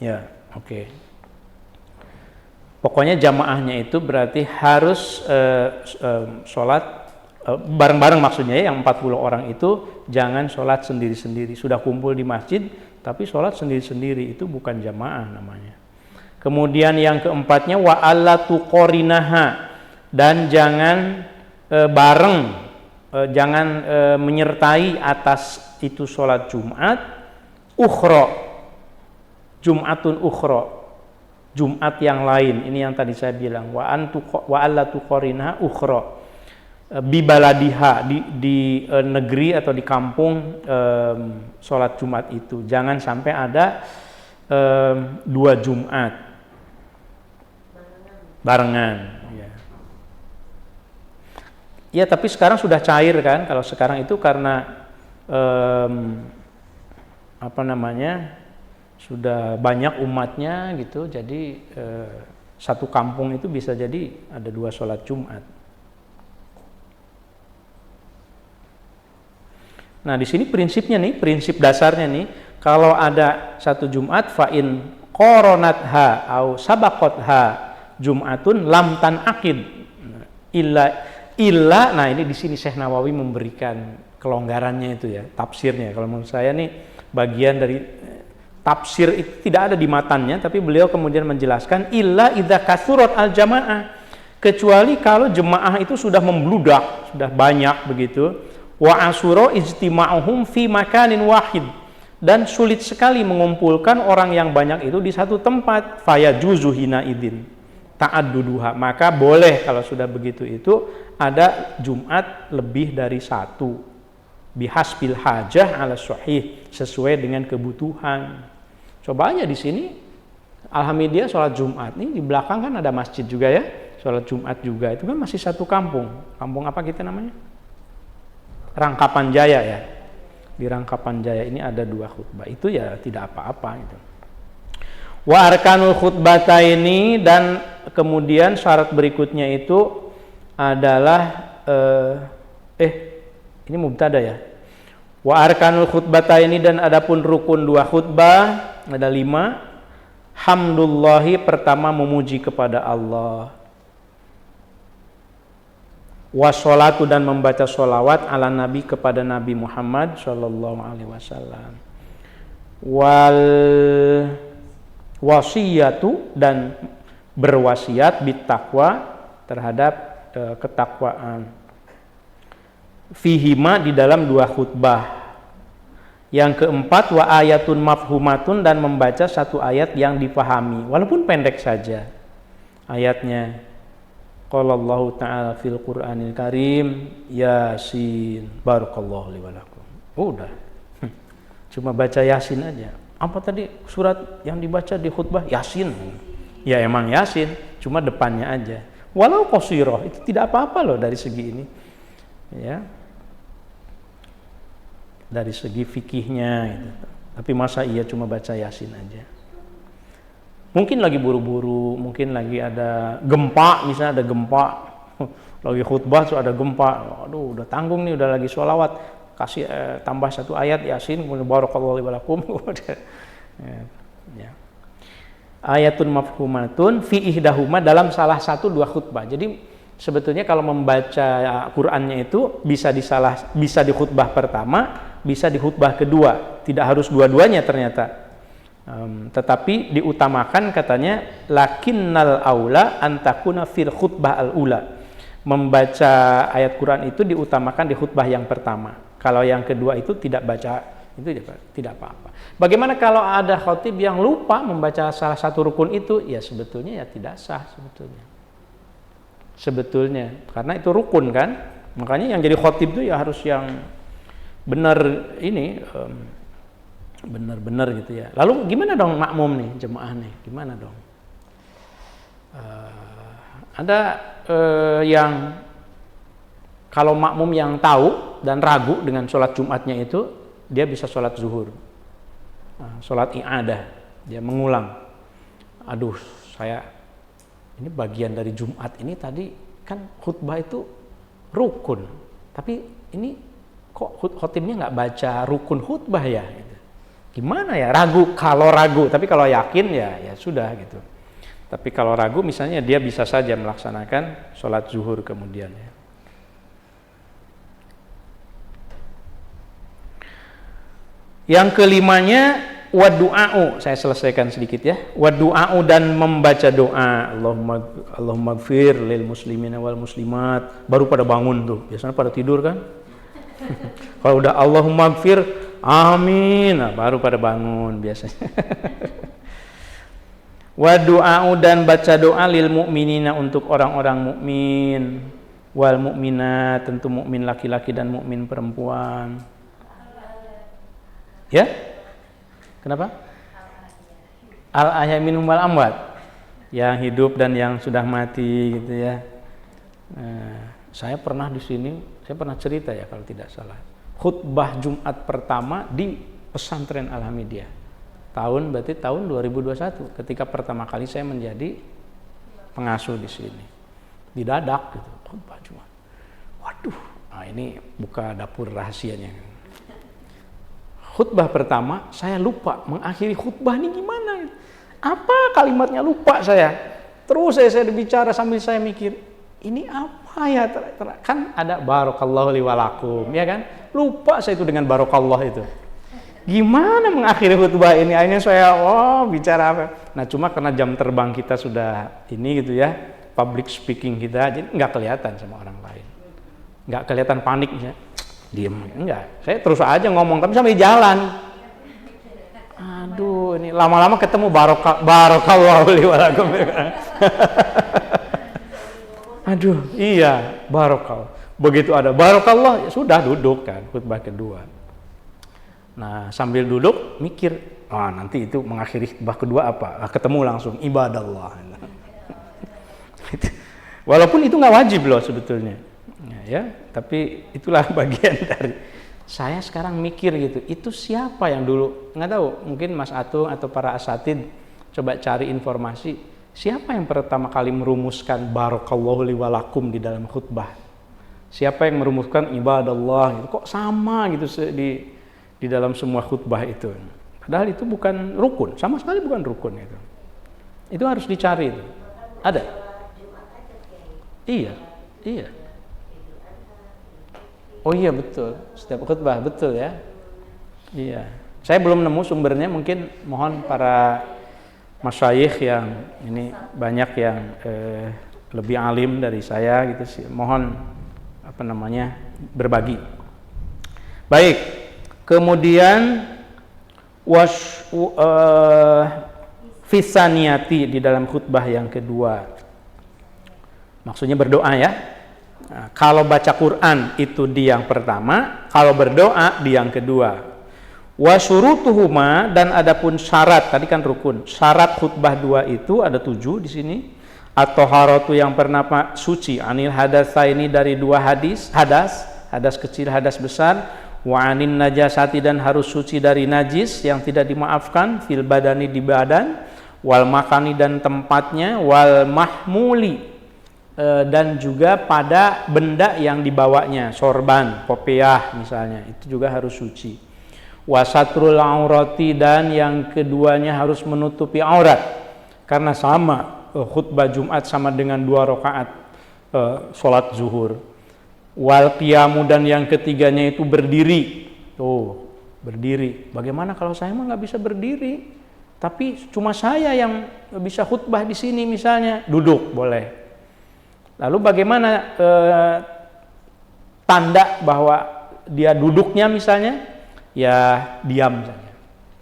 [SPEAKER 1] Ya, oke. Pokoknya jamaahnya itu berarti harus sholat bareng-bareng, maksudnya ya, yang 40 orang itu jangan sholat sendiri-sendiri. Sudah kumpul di masjid tapi sholat sendiri-sendiri, itu bukan jamaah namanya. Kemudian yang keempatnya wa alla tuqorinaha, dan jangan bareng, jangan menyertai atas itu sholat Jumat ukhra, Jumatun ukhra, Jumat yang lain. Ini yang tadi saya bilang wa alla tuqorinaha ukhra bibaladiha, di negeri atau di kampung sholat Jumat itu. Jangan sampai ada 2 Jumat barengan. Ya, tapi sekarang sudah cair kan. Kalau sekarang itu karena sudah banyak umatnya gitu, jadi satu kampung itu bisa jadi ada 2 sholat Jumat. Nah, di sini prinsipnya nih, prinsip dasarnya nih, kalau ada satu Jumat fa'in qoronatha au sabaqatha Jumatun lam tanaqid illa, nah ini di sini Syekh Nawawi memberikan kelonggarannya itu ya, tafsirnya. Kalau menurut saya nih bagian dari tafsir itu tidak ada di matannya, tapi beliau kemudian menjelaskan illa idza kasurat al jamaah, kecuali kalau jemaah itu sudah membludak, sudah banyak begitu, wa asura ijtima'uhum fi makanin wahid, dan sulit sekali mengumpulkan orang yang banyak itu di satu tempat, fayajuzu hina idin ta'adduduha, maka boleh kalau sudah begitu itu ada Jumat lebih dari 1 bihasbil hajah ala sahih, sesuai dengan kebutuhan. Coba aja di sini Alhamdulillah sholat Jumat nih di belakang kan ada masjid juga ya, sholat Jumat juga, itu kan masih satu kampung. Kampung apa kita namanya? Rangkapan Jaya ya. Di Rangkapan Jaya ini ada 2 khutbah, itu ya tidak apa-apa gitu. Wa arkanul khutbataini, dan kemudian syarat berikutnya itu adalah ini mubtada ya. Wa arkanul khutbataini, dan adapun rukun 2 khutbah ada 5. Hamdulillahi, pertama memuji kepada Allah. Wassolatu, dan membaca sholawat ala Nabi, kepada Nabi Muhammad Shallallahu Alaihi Wasallam. Wal wasiyatu, dan berwasiat bittaqwa, terhadap ketakwaan. Fihima, di dalam 2 khutbah. Yang keempat wa ayatun mafhumatun, dan membaca 1 ayat yang dipahami walaupun pendek saja ayatnya. Qala Allah Ta'ala fil Qur'anil Karim Yasin, barakallahu li wa lakum. Udah. Cuma baca Yasin aja. Apa tadi surat yang dibaca di khutbah? Yasin. Ya emang Yasin, cuma depannya aja. Walau qasirah, itu tidak apa-apa loh dari segi ini. Ya. Dari segi fikihnya gitu. Tapi masa iya cuma baca Yasin aja? Mungkin lagi buru-buru, mungkin lagi ada gempa, misalnya ada gempa, lagi khutbah tuh ada gempa, aduh udah tanggung nih, udah lagi sholawat, kasih tambah 1 ayat Yasin, kemudian barakallahu li wa lakum. Ya. Ayatun mafhumatun fi ihdahuma, dalam salah satu 2 khutbah. Jadi sebetulnya kalau membaca Qur'annya itu bisa di khutbah pertama, bisa di khutbah kedua, tidak harus dua-duanya ternyata. Tetapi diutamakan katanya lakinnal aula antakuna fil khutbah al ula, membaca ayat Quran itu diutamakan di khutbah yang pertama. Kalau yang kedua itu tidak baca, itu tidak apa-apa. Bagaimana kalau ada khatib yang lupa membaca salah satu rukun itu? Ya sebetulnya ya tidak sah sebetulnya karena itu rukun kan. Makanya yang jadi khatib itu ya harus yang benar ini, benar-benar gitu ya. Lalu gimana dong makmum nih, jemaah nih, gimana dong? Ada yang kalau makmum yang tahu dan ragu dengan sholat Jumatnya itu, dia bisa sholat zuhur, sholat i'adah, dia mengulang. Aduh, ini bagian dari Jumat ini tadi kan khutbah itu rukun, tapi ini kok khotibnya nggak baca rukun khutbah ya? Gimana ya? Ragu, kalau ragu, tapi kalau yakin ya sudah gitu. Tapi kalau ragu misalnya dia bisa saja melaksanakan sholat zuhur kemudian ya. Yang kelimanya wadu'a'u, saya selesaikan sedikit ya. Wadu'a'u dan membaca doa. Allahumma gfir lil muslimina wal muslimat. Baru pada bangun tuh, biasanya pada tidur kan. Kalau udah Allahumma gfir, amin, nah, baru pada bangun biasanya. Wadu'a'u dan baca doa lil mu'minina untuk orang-orang mukmin, wal mu'minat tentu mukmin laki-laki dan mukmin perempuan. Ya? Kenapa? Al-ahya minhum wal amwat. Yang hidup dan yang sudah mati gitu ya. Saya pernah di sini, saya pernah cerita ya kalau tidak salah. Khutbah Jumat pertama di Pesantren Al-Hamidiyah. Berarti tahun 2021 ketika pertama kali saya menjadi pengasuh di sini. Didadak gitu, khutbah Jumat. Waduh, nah ini buka dapur rahasianya. Khutbah pertama, saya lupa mengakhiri khutbah ini gimana? Apa kalimatnya lupa saya. Terus saya bicara sambil saya mikir, ini apa ya? Kan ada barakallahu li walakum, ya kan? Lupa saya itu dengan barakallah itu. Gimana mengakhiri khutbah ini? Akhirnya saya, bicara apa? Nah cuma karena jam terbang kita sudah ini gitu ya, public speaking kita, jadi nggak kelihatan sama orang lain. Nggak kelihatan paniknya. Diem, enggak. Saya terus aja ngomong, tapi sambil jalan. Aduh, ini lama-lama ketemu barakallahu li walakum. Aduh, iya, barakal. Begitu ada barakallah, ya sudah duduk kan, khutbah kedua. Nah, sambil duduk mikir, nanti itu mengakhiri khutbah kedua apa? Ketemu langsung ibadallah. Walaupun itu nggak wajib loh sebetulnya. Ya, tapi itulah bagian dari saya sekarang mikir gitu. Itu siapa yang dulu, nggak tahu, mungkin Mas Atung atau para asatid coba cari informasi. Siapa yang pertama kali merumuskan barakallahu li walakum di dalam khutbah? Siapa yang merumuskan ibadallah? Gitu. Kok sama gitu di dalam semua khutbah itu? Padahal itu bukan rukun, sama sekali bukan rukun itu. Itu harus dicari itu. Ada? Iya. Oh iya betul, setiap khutbah betul ya. Iya, saya belum nemu sumbernya, mungkin mohon para masyayikh yang ini banyak yang lebih alim dari saya gitu sih, mohon berbagi. Baik, kemudian fisaniyati di dalam khutbah yang kedua, maksudnya berdoa ya. Nah, kalau baca Quran itu di yang pertama, kalau berdoa di yang kedua. Wa syurutuhuma, dan adapun syarat, tadi kan rukun. Syarat khutbah dua itu ada 7 di sini. At-thaharatu yang pertama suci, anil hadatsaini dari dua hadas kecil, hadas besar. Wa anin najasati, dan harus suci dari najis yang tidak dimaafkan, fil badani di badan, wal makani dan tempatnya, wal mahmuli dan juga pada benda yang dibawanya, sorban, kopiah misalnya, itu juga harus suci. Wasatrul aurati, dan yang keduanya harus menutupi aurat, karena sama khutbah Jumat sama dengan 2 rakaat sholat zuhur. Wal qiyamu, dan yang ketiganya itu berdiri. Berdiri. Bagaimana kalau saya mah nggak bisa berdiri? Tapi cuma saya yang bisa khutbah di sini misalnya, duduk boleh. Lalu bagaimana tanda bahwa dia duduknya misalnya, ya diam saja.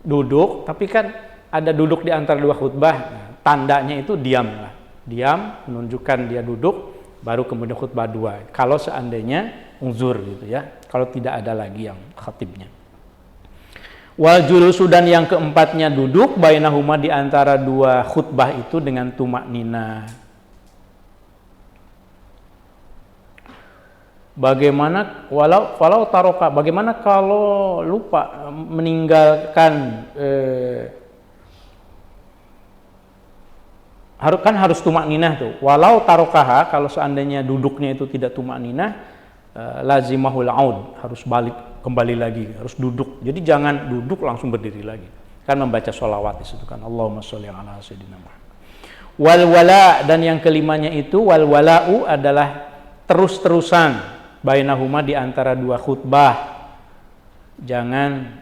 [SPEAKER 1] Duduk, tapi kan ada duduk di antara 2 khutbah, tandanya itu diam lah. Diam menunjukkan dia duduk, baru kemudian khutbah 2. Kalau seandainya uzur gitu ya, kalau tidak ada lagi yang khatibnya. Wal julusu, dan yang keempatnya duduk, bainahuma di antara 2 khutbah itu dengan tumak nina. Bagaimana walau taroka, bagaimana kalau lupa meninggalkan harus tumak ninah tuh. Walau tarokaha, kalau seandainya duduknya itu tidak tumak ninah, lazimahul aud, harus balik kembali lagi, harus duduk. Jadi jangan duduk langsung berdiri lagi. Kan membaca sholawat di situ kan, Allahumma sholli ala sayyidina Muhammad. Wal wala, dan yang kelimanya itu wal wala'u adalah terus-terusan bainahuma di antara dua khutbah. Jangan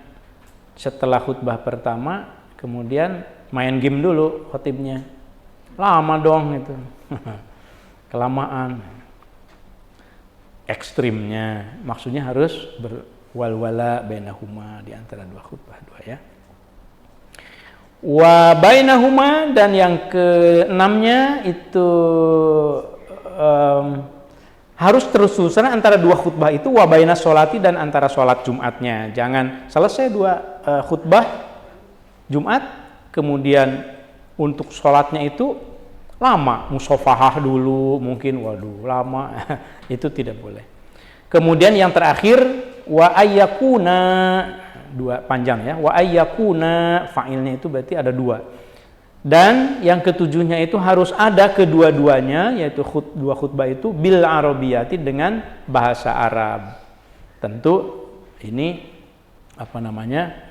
[SPEAKER 1] setelah khutbah pertama kemudian main game dulu khotibnya. Lama dong itu. Kelamaan. Ekstrimnya. Maksudnya harus berwal-wala bainahuma di antara dua khutbah dua ya. Wa bainahuma, dan yang keenamnya itu harus terus-terusan antara dua khutbah itu wa bainas sholati, dan antara sholat Jumatnya. Jangan selesai dua khutbah Jumat kemudian untuk sholatnya itu lama, musofahah dulu mungkin, waduh lama. Itu tidak boleh. Kemudian yang terakhir wa ayyakuna, dua panjang ya, wa ayyakuna, fa'ilnya itu berarti ada dua. Dan yang ketujuhnya itu harus ada kedua-duanya, yaitu dua khutbah itu bil arabiyati, dengan bahasa Arab. Tentu ini apa namanya,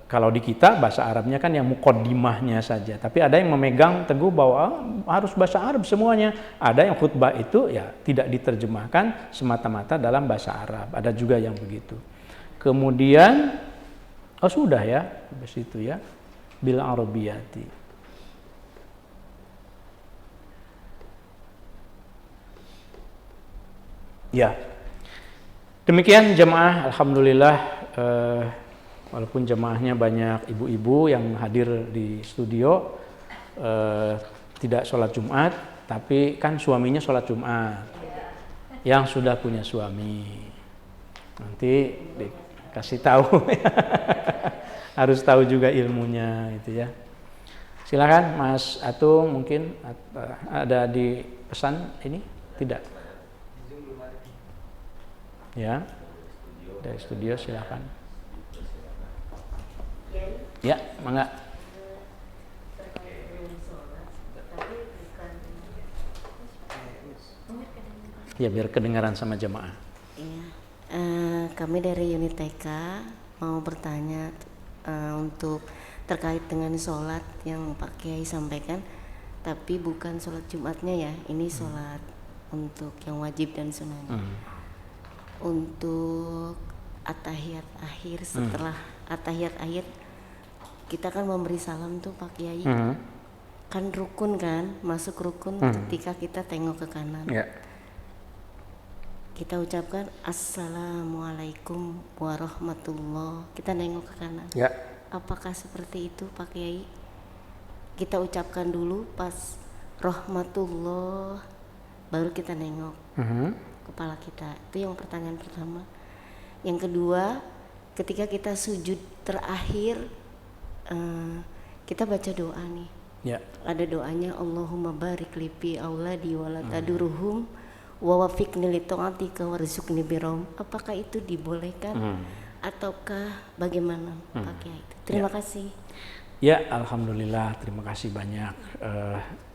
[SPEAKER 1] kalau di kita bahasa Arabnya kan yang muqaddimahnya saja, tapi ada yang memegang teguh bahwa harus bahasa Arab semuanya. Ada yang khutbah itu ya tidak diterjemahkan semata-mata dalam bahasa Arab, ada juga yang begitu. Kemudian sudah ya, habis itu ya bil arabiyati. Ya, demikian jemaah. Alhamdulillah, walaupun jemaahnya banyak ibu-ibu yang hadir di studio, tidak sholat Jumat, tapi kan suaminya sholat Jumat. Yang sudah punya suami nanti dikasih tahu. Harus tahu juga ilmunya itu ya. Silakan Mas Atung, mungkin ada di pesan ini? Tidak? Ya, dari studio silakan. Ya, mangga. Ya, biar kedengaran sama jemaah.
[SPEAKER 3] Iya, kami dari unit TK mau bertanya untuk terkait dengan sholat yang Pak Kiai sampaikan, tapi bukan sholat Jumatnya ya, ini sholat untuk yang wajib dan sunahnya. Untuk at-tahiyat akhir, setelah at-tahiyat akhir kita kan memberi salam tuh Pak Kiai, kan rukun kan, masuk rukun ketika kita tengok ke kanan. Kita ucapkan assalamualaikum warahmatullah, kita nengok ke kanan. Apakah seperti itu Pak Kiai? Kita ucapkan dulu pas rahmatullah, baru kita nengok kepala kita. Itu yang pertanyaan pertama. Yang kedua, ketika kita sujud terakhir, kita baca doa nih. Ada doanya, Allahumma barik li fi auladi wa la taduruhum wa wafiqni li ta'atika warzuqni birahum. Apakah itu dibolehkan ataukah bagaimana Pak Kiai? Terima kasih.
[SPEAKER 1] Ya, alhamdulillah, terima kasih banyak.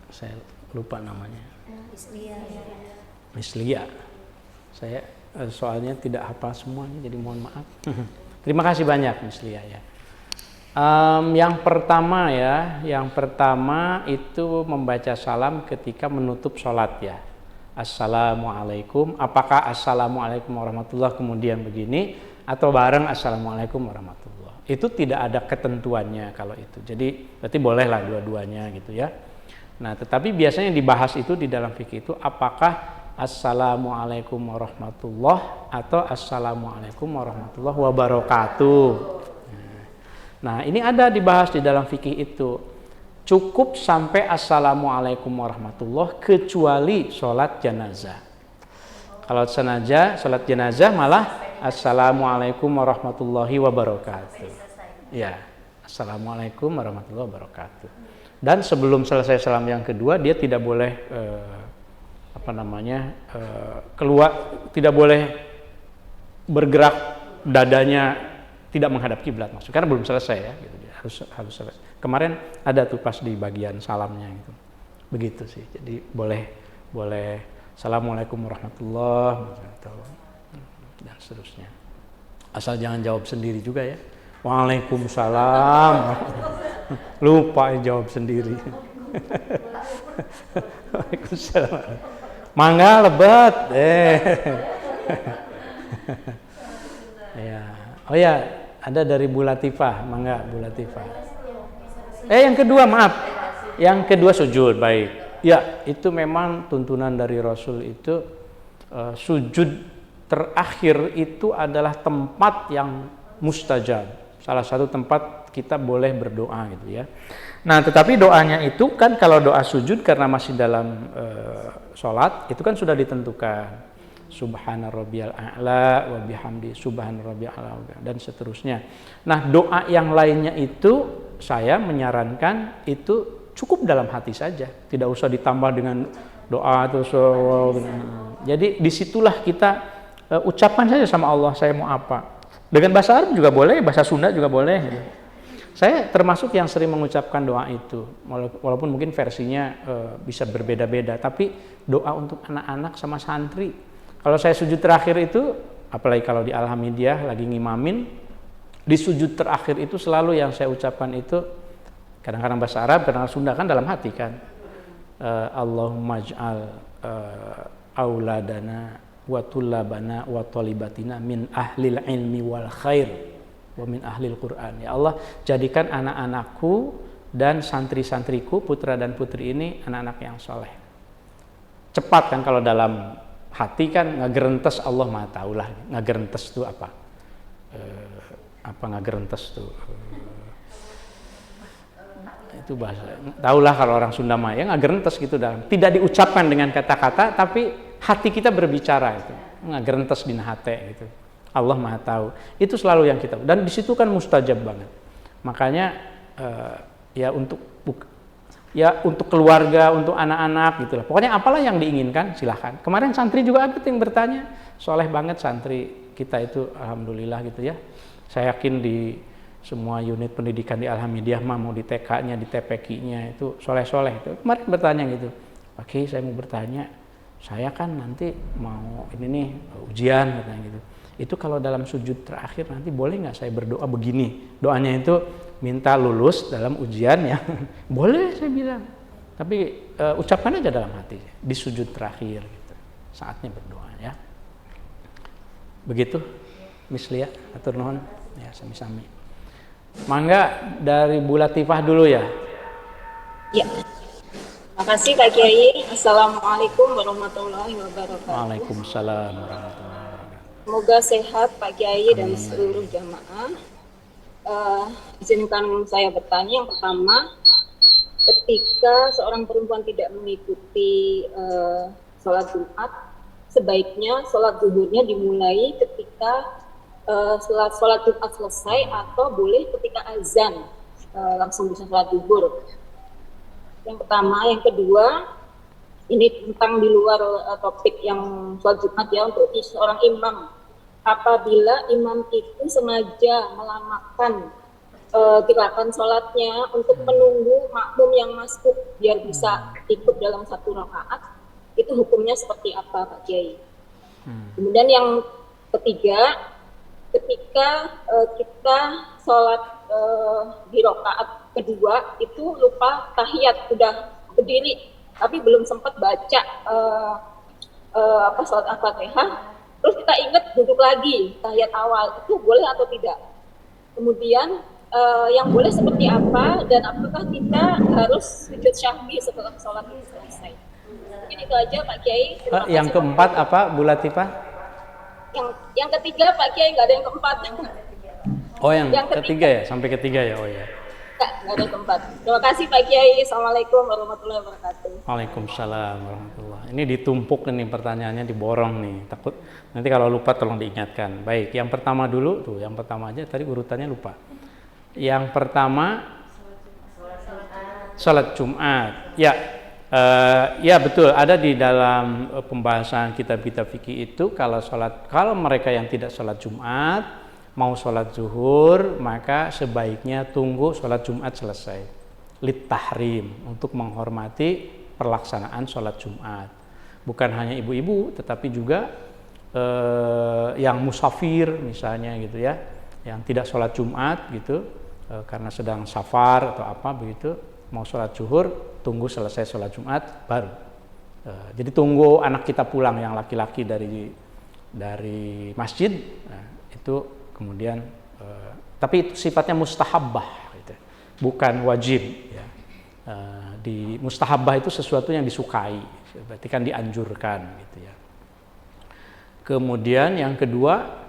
[SPEAKER 1] Saya lupa namanya. Mislia. Saya soalnya tidak hafal semuanya, jadi mohon maaf. Terima kasih banyak Mislia ya. Yang pertama itu membaca salam ketika menutup sholat ya. Assalamualaikum. Apakah assalamualaikum warahmatullah kemudian begini atau bareng assalamualaikum warahmatullah? Itu tidak ada ketentuannya kalau itu. Jadi berarti bolehlah dua-duanya gitu ya. Nah, tetapi biasanya dibahas itu di dalam fikih itu apakah assalamualaikum warahmatullah atau assalamualaikum warahmatullah wabarakatuh. Nah, ini ada dibahas di dalam fikih itu. Cukup sampai assalamualaikum warahmatullah kecuali sholat jenazah. Kalau sengaja sholat jenazah malah assalamualaikum warahmatullahi wabarakatuh. Ya, assalamualaikum warahmatullahi wabarakatuh. Dan sebelum selesai salam yang kedua dia tidak boleh keluar, tidak boleh bergerak dadanya tidak menghadap kiblat, maksudnya karena belum selesai ya, gitu. Harus selesai. Kemarin ada tuh pas di bagian salamnya gitu. Begitu sih. Jadi boleh assalamualaikum warahmatullahi wabarakatuh dan seterusnya. Asal jangan jawab sendiri juga ya. Waalaikumsalam. Lupa jawab sendiri. Waalaikumsalam. Mangga lebat. Ya. Oh ya, ada dari Bu Latifah, mangga Bu Latifah. Yang kedua, maaf. Yang kedua sujud, baik. Ya, itu memang tuntunan dari Rasul itu sujud terakhir itu adalah tempat yang mustajab. Salah satu tempat kita boleh berdoa gitu ya. Nah, tetapi doanya itu kan kalau doa sujud karena masih dalam sholat itu kan sudah ditentukan. Subhana rabbiyal a'la wa bihamdi subhana rabbiyal a'la dan seterusnya. Nah, doa yang lainnya itu saya menyarankan itu cukup dalam hati saja, tidak usah ditambah dengan doa atau jadi disitulah kita ucapkan saja sama Allah saya mau apa. Dengan bahasa Arab juga boleh, bahasa Sunda juga boleh. Gitu. Saya termasuk yang sering mengucapkan doa itu, walaupun mungkin versinya bisa berbeda-beda, tapi doa untuk anak-anak sama santri. Kalau saya sujud terakhir itu, apalagi kalau di Alhamdulillah lagi ngimamin, di sujud terakhir itu selalu yang saya ucapkan itu, kadang-kadang bahasa Arab, kadang-kadang Sunda kan dalam hati kan. Allahumma ij'al auladana wa tullabana wa talibatina min ahlil ilmi wal khair wa min ahlil Quran. Ya Allah, jadikan anak-anakku dan santri-santriku, putra dan putri ini anak-anak yang soleh. Cepat kan kalau dalam hati kan ngagerentes, Allah Maha tahu lah. Ngagerentes itu apa? Apa ngagerentes itu? Itu bahasa. Tahulah kalau orang Sunda mah ya ngagerentes gitu dalam. Tidak diucapkan dengan kata-kata tapi hati kita berbicara itu. Ngagerentes dina hate gitu. Allah Maha tahu. Itu selalu yang kita. Dan di situ kan mustajab banget. Makanya ya untuk keluarga, untuk anak-anak gitu lah. Pokoknya apalah yang diinginkan silahkan. Kemarin santri juga ada yang bertanya, soleh banget santri kita itu, alhamdulillah gitu ya. Saya yakin di semua unit pendidikan di Alhamdulillah mau di TK-nya, di TPQ-nya itu soleh-soleh itu. Kemarin bertanya gitu, Pak Kiai saya mau bertanya, saya kan nanti mau ini nih ujian katanya gitu. Itu kalau dalam sujud terakhir nanti boleh nggak saya berdoa begini? Doanya itu minta lulus dalam ujian ya. Boleh saya bilang. Tapi ucapkan aja dalam hati di sujud terakhir gitu. Saatnya berdoa ya. Begitu Miss Lia, atur nuhun ya sami-sami. Mangga dari Bu Latifah dulu ya.
[SPEAKER 4] Ya. Makasih Pak Kiai. Assalamualaikum warahmatullahi wabarakatuh.
[SPEAKER 1] Waalaikumsalam warahmatullahi wabarakatuh.
[SPEAKER 4] Semoga sehat Pak Kiai dan seluruh jamaah. Izinkan saya bertanya. Yang pertama, ketika seorang perempuan tidak mengikuti sholat Jumat, sebaiknya sholat zuhurnya dimulai ketika sholat Jumat selesai atau boleh ketika azan langsung bisa sholat zuhur. Yang pertama. Yang kedua, ini tentang di luar topik yang sholat Jumat ya, untuk seorang imam. Apabila imam itu sengaja melamakan gerakan sholatnya untuk menunggu makmum yang masuk biar bisa ikut dalam satu rakaat, itu hukumnya seperti apa Pak Kiai? Kemudian yang ketiga, ketika kita sholat di rakaat kedua itu lupa tahiyat, udah berdiri tapi belum sempat baca sholat Al-Fatihah, terus kita ingat duduk lagi tahiyat awal, itu boleh atau tidak? Kemudian yang boleh seperti apa, dan apakah kita harus sujud syahwi setelah sholat ini selesai? Mungkin itu aja Pak Kiai.
[SPEAKER 1] Yang keempat apa Bu Latifah?
[SPEAKER 4] Yang ketiga Pak Kiai, nggak ada yang keempat.
[SPEAKER 1] Oh yang ketiga ya, sampai ketiga ya. Oh ya.
[SPEAKER 4] Nggak ada yang keempat. Terima kasih Pak Kiai. Assalamualaikum warahmatullahi wabarakatuh.
[SPEAKER 1] Waalaikumsalam warahmatullahi. Ini ditumpuk nih pertanyaannya, diborong nih. Takut nanti kalau lupa tolong diingatkan. Baik, yang pertama dulu tuh, yang pertama aja tadi urutannya lupa. Yang pertama sholat Jumat. Ya, ya betul. Ada di dalam pembahasan kitab-kitab fikih itu kalau mereka yang tidak sholat Jumat mau sholat zuhur, maka sebaiknya tunggu sholat Jumat selesai. Lit tahrim, untuk menghormati pelaksanaan sholat Jumat. Bukan hanya ibu-ibu, tetapi juga yang musafir misalnya gitu ya, yang tidak sholat Jumat gitu, karena sedang safar atau apa begitu, mau sholat zuhur tunggu selesai sholat Jumat baru. Jadi tunggu anak kita pulang yang laki-laki dari masjid, itu kemudian tapi itu sifatnya mustahabbah gitu. Bukan wajib ya. Di mustahabbah itu sesuatu yang disukai, berarti kan dianjurkan gitu ya. Kemudian yang kedua,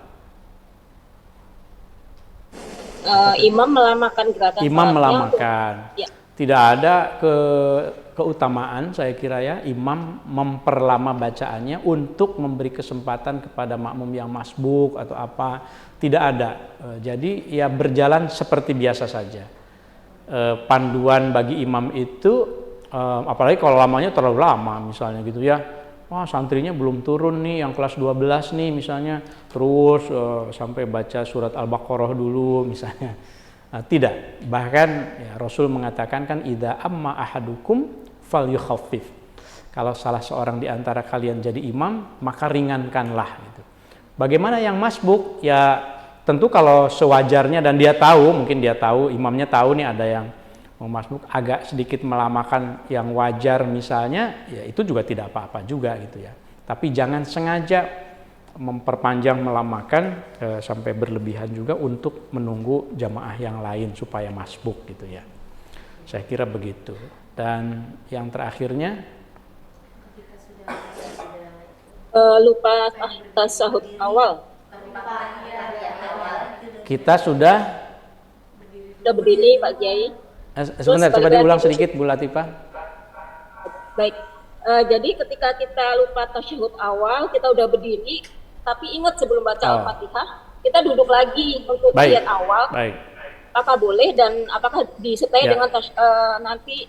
[SPEAKER 4] imam melamakan gerakan
[SPEAKER 1] imam
[SPEAKER 4] salatnya
[SPEAKER 1] melamakan.
[SPEAKER 4] Ya.
[SPEAKER 1] Tidak ada keutamaan saya kira ya imam memperlama bacaannya untuk memberi kesempatan kepada makmum yang masbuk atau apa, tidak ada. Jadi ya berjalan seperti biasa saja. Panduan bagi imam itu apalagi kalau lamanya terlalu lama misalnya gitu ya, wah santrinya belum turun nih yang kelas 12 nih misalnya, terus sampai baca surat Al-Baqarah dulu misalnya. Tidak, bahkan ya, Rasul mengatakan kan idza amma ahadukum falyukhaffif. Kalau salah seorang di antara kalian jadi imam, maka ringankanlah gitu. Bagaimana yang masbuk? Ya tentu kalau sewajarnya dan dia tahu, mungkin dia tahu, imamnya tahu nih ada yang mau masbuk agak sedikit melamakan yang wajar misalnya, ya itu juga tidak apa-apa juga gitu ya. Tapi jangan sengaja memperpanjang melamakan sampai berlebihan juga untuk menunggu jamaah yang lain supaya masbuk gitu ya. Saya kira begitu. Dan yang terakhirnya
[SPEAKER 4] lupa tasyahud awal.
[SPEAKER 1] Kita sudah
[SPEAKER 4] berdiri Pak Kiai.
[SPEAKER 1] Sebentar, coba diulang sedikit Bu Latifah.
[SPEAKER 4] Baik. Jadi ketika kita lupa tasyahud awal, kita udah berdiri, tapi ingat sebelum baca Al-Fatihah, kita duduk lagi untuk ayat awal.
[SPEAKER 1] Baik.
[SPEAKER 4] Apakah boleh dan apakah disertai dengan nanti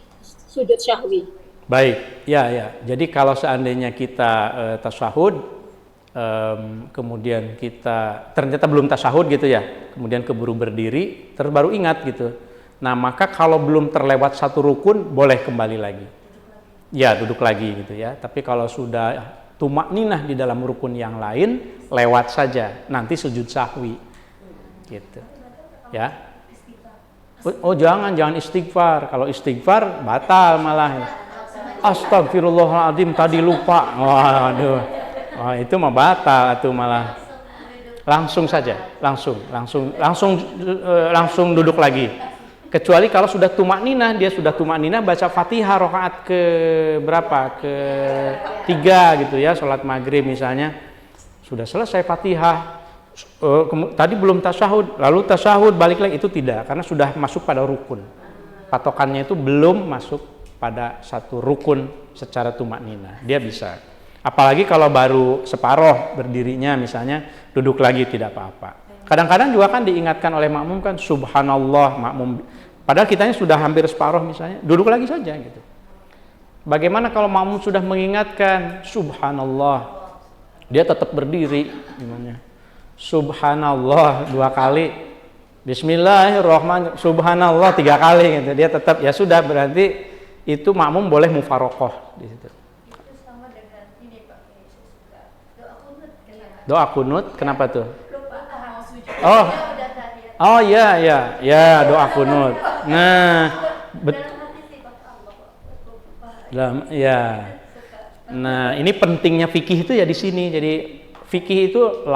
[SPEAKER 4] sujud syahwi?
[SPEAKER 1] Baik, ya. Jadi kalau seandainya kita tasyahud, kemudian kita ternyata belum tasyahud gitu ya, kemudian keburu berdiri, terus baru ingat gitu. Nah maka kalau belum terlewat satu rukun, boleh kembali lagi. Ya duduk lagi gitu ya. Tapi kalau sudah tumakninah di dalam rukun yang lain, lewat saja, nanti sujud sahwi gitu ya. Oh jangan istighfar, kalau istighfar batal malah. Astagfirullahaladzim tadi lupa, waduh, itu mah batal, itu malah langsung saja, langsung duduk lagi. Kecuali kalau sudah tumakninah, dia sudah tumakninah baca Fatihah rakaat ke berapa? Ke-3 gitu ya, sholat maghrib misalnya. Sudah selesai Fatihah, tadi belum tasyahud, lalu tasyahud balik lagi, itu tidak, karena sudah masuk pada rukun. Patokannya itu belum masuk pada satu rukun secara tumakninah, dia bisa. Apalagi kalau baru separoh berdirinya misalnya, duduk lagi tidak apa-apa. Kadang-kadang juga kan diingatkan oleh makmum kan, subhanallah, makmum padahal kitanya sudah hampir separuh misalnya, duduk lagi saja gitu. Bagaimana kalau makmum sudah mengingatkan subhanallah, dia tetap berdiri gimana? Subhanallah 2 kali, bismillahirrahmanirrahim, subhanallah 3 kali gitu. Dia tetap, ya sudah, berarti itu makmum boleh mufarokoh di situ.
[SPEAKER 5] Itu sama dengan ini Pak, doa kunut.
[SPEAKER 1] Doa kunut, kenapa tuh?
[SPEAKER 5] Oh
[SPEAKER 1] ya doa kunut. Nah, nah ini pentingnya fikih itu ya di sini. Jadi fikih itu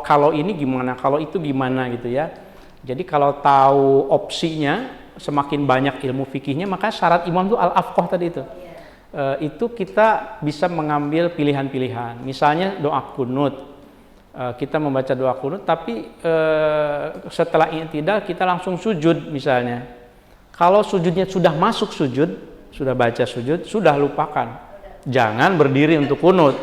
[SPEAKER 1] kalau ini gimana, kalau itu gimana gitu ya. Jadi kalau tahu opsinya, semakin banyak ilmu fikihnya, maka syarat imam itu al-afqah tadi itu. Itu kita bisa mengambil pilihan-pilihan. Misalnya doa kunut. Kita membaca doa kunut, tapi setelah i'tidal kita langsung sujud misalnya. Kalau sujudnya sudah masuk sujud, sudah baca sujud, sudah lupakan. Jangan berdiri untuk kunut.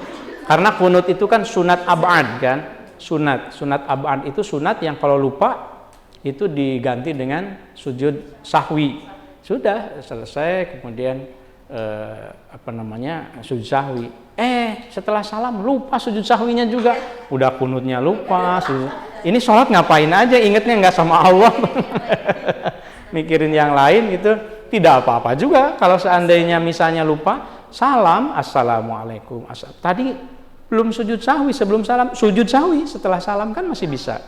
[SPEAKER 1] Karena kunut itu kan sunat ab'ad kan. Sunat ab'ad itu sunat yang kalau lupa itu diganti dengan sujud sahwi. Sudah selesai, kemudian sujud sahwi. Setelah salam lupa sujud sahwinya juga, udah kunutnya lupa. Ini sholat ngapain aja, ingetnya nggak sama Allah. Mikirin yang lain gitu, tidak apa-apa juga. Kalau seandainya misalnya lupa, salam, assalamualaikum. Tadi belum sujud sahwi, sebelum salam sujud sahwi, setelah salam kan masih bisa.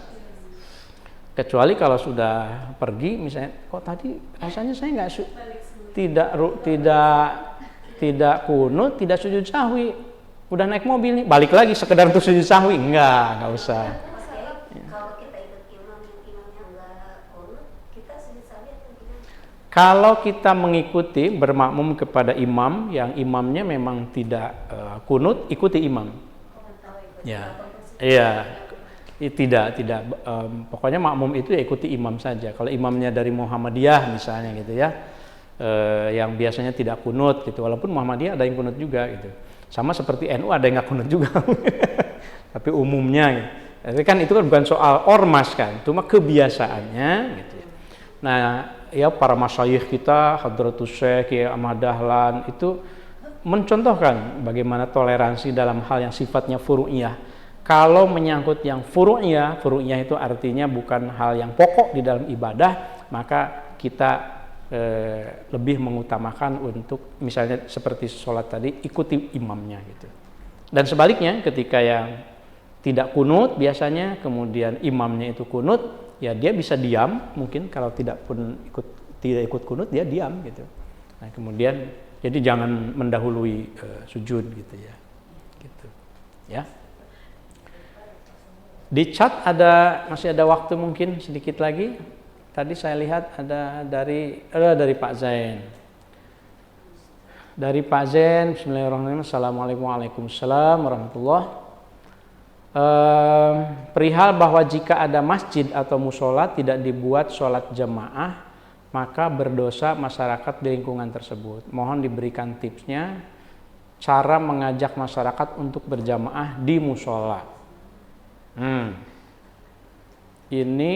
[SPEAKER 1] Kecuali kalau sudah pergi misalnya, kok tadi rasanya saya tidak kunut, tidak sujud sahwi. Udah naik mobil nih, balik lagi sekedar untuk sujud sahwi, enggak usah.
[SPEAKER 3] Kalau kita ikut imam yang imamnya enggak kunut, kita sujud sahwi atau gimana?
[SPEAKER 1] Kalau kita mengikuti bermakmum kepada imam yang imamnya memang tidak kunut, ikuti imam. Ya, iya, tidak. Pokoknya makmum itu ya ikuti imam saja. Kalau imamnya dari Muhammadiyah misalnya gitu ya, yang biasanya tidak kunut gitu. Walaupun Muhammadiyah ada yang kunut juga gitu. Sama seperti NU ada yang nggak kunut juga, tapi umumnya. Gitu. Tapi kan itu kan bukan soal ormas kan, cuma kebiasaannya gitu. Nah, ya para masyayikh kita, Hadratus Syekh Kiai Ahmad Dahlan itu mencontohkan bagaimana toleransi dalam hal yang sifatnya furu'iyah. Kalau menyangkut yang furu'iyah itu artinya bukan hal yang pokok di dalam ibadah, maka kita lebih mengutamakan untuk misalnya seperti sholat tadi ikuti imamnya gitu. Dan sebaliknya ketika yang tidak kunut biasanya kemudian imamnya itu kunut, ya dia bisa diam, mungkin kalau tidak ikut kunut dia diam gitu. Nah kemudian jadi jangan mendahului sujud gitu ya. Gitu. Ya. Di chat masih ada waktu mungkin sedikit lagi. Tadi saya lihat ada dari Pak Zain. Dari Pak Zain, bismillahirrahmanirrahim. Assalamualaikum warahmatullahi wabarakatuh. Perihal bahwa jika ada masjid atau musola tidak dibuat sholat jamaah, maka berdosa masyarakat di lingkungan tersebut. Mohon diberikan tipsnya cara mengajak masyarakat untuk berjamaah di musola. Ini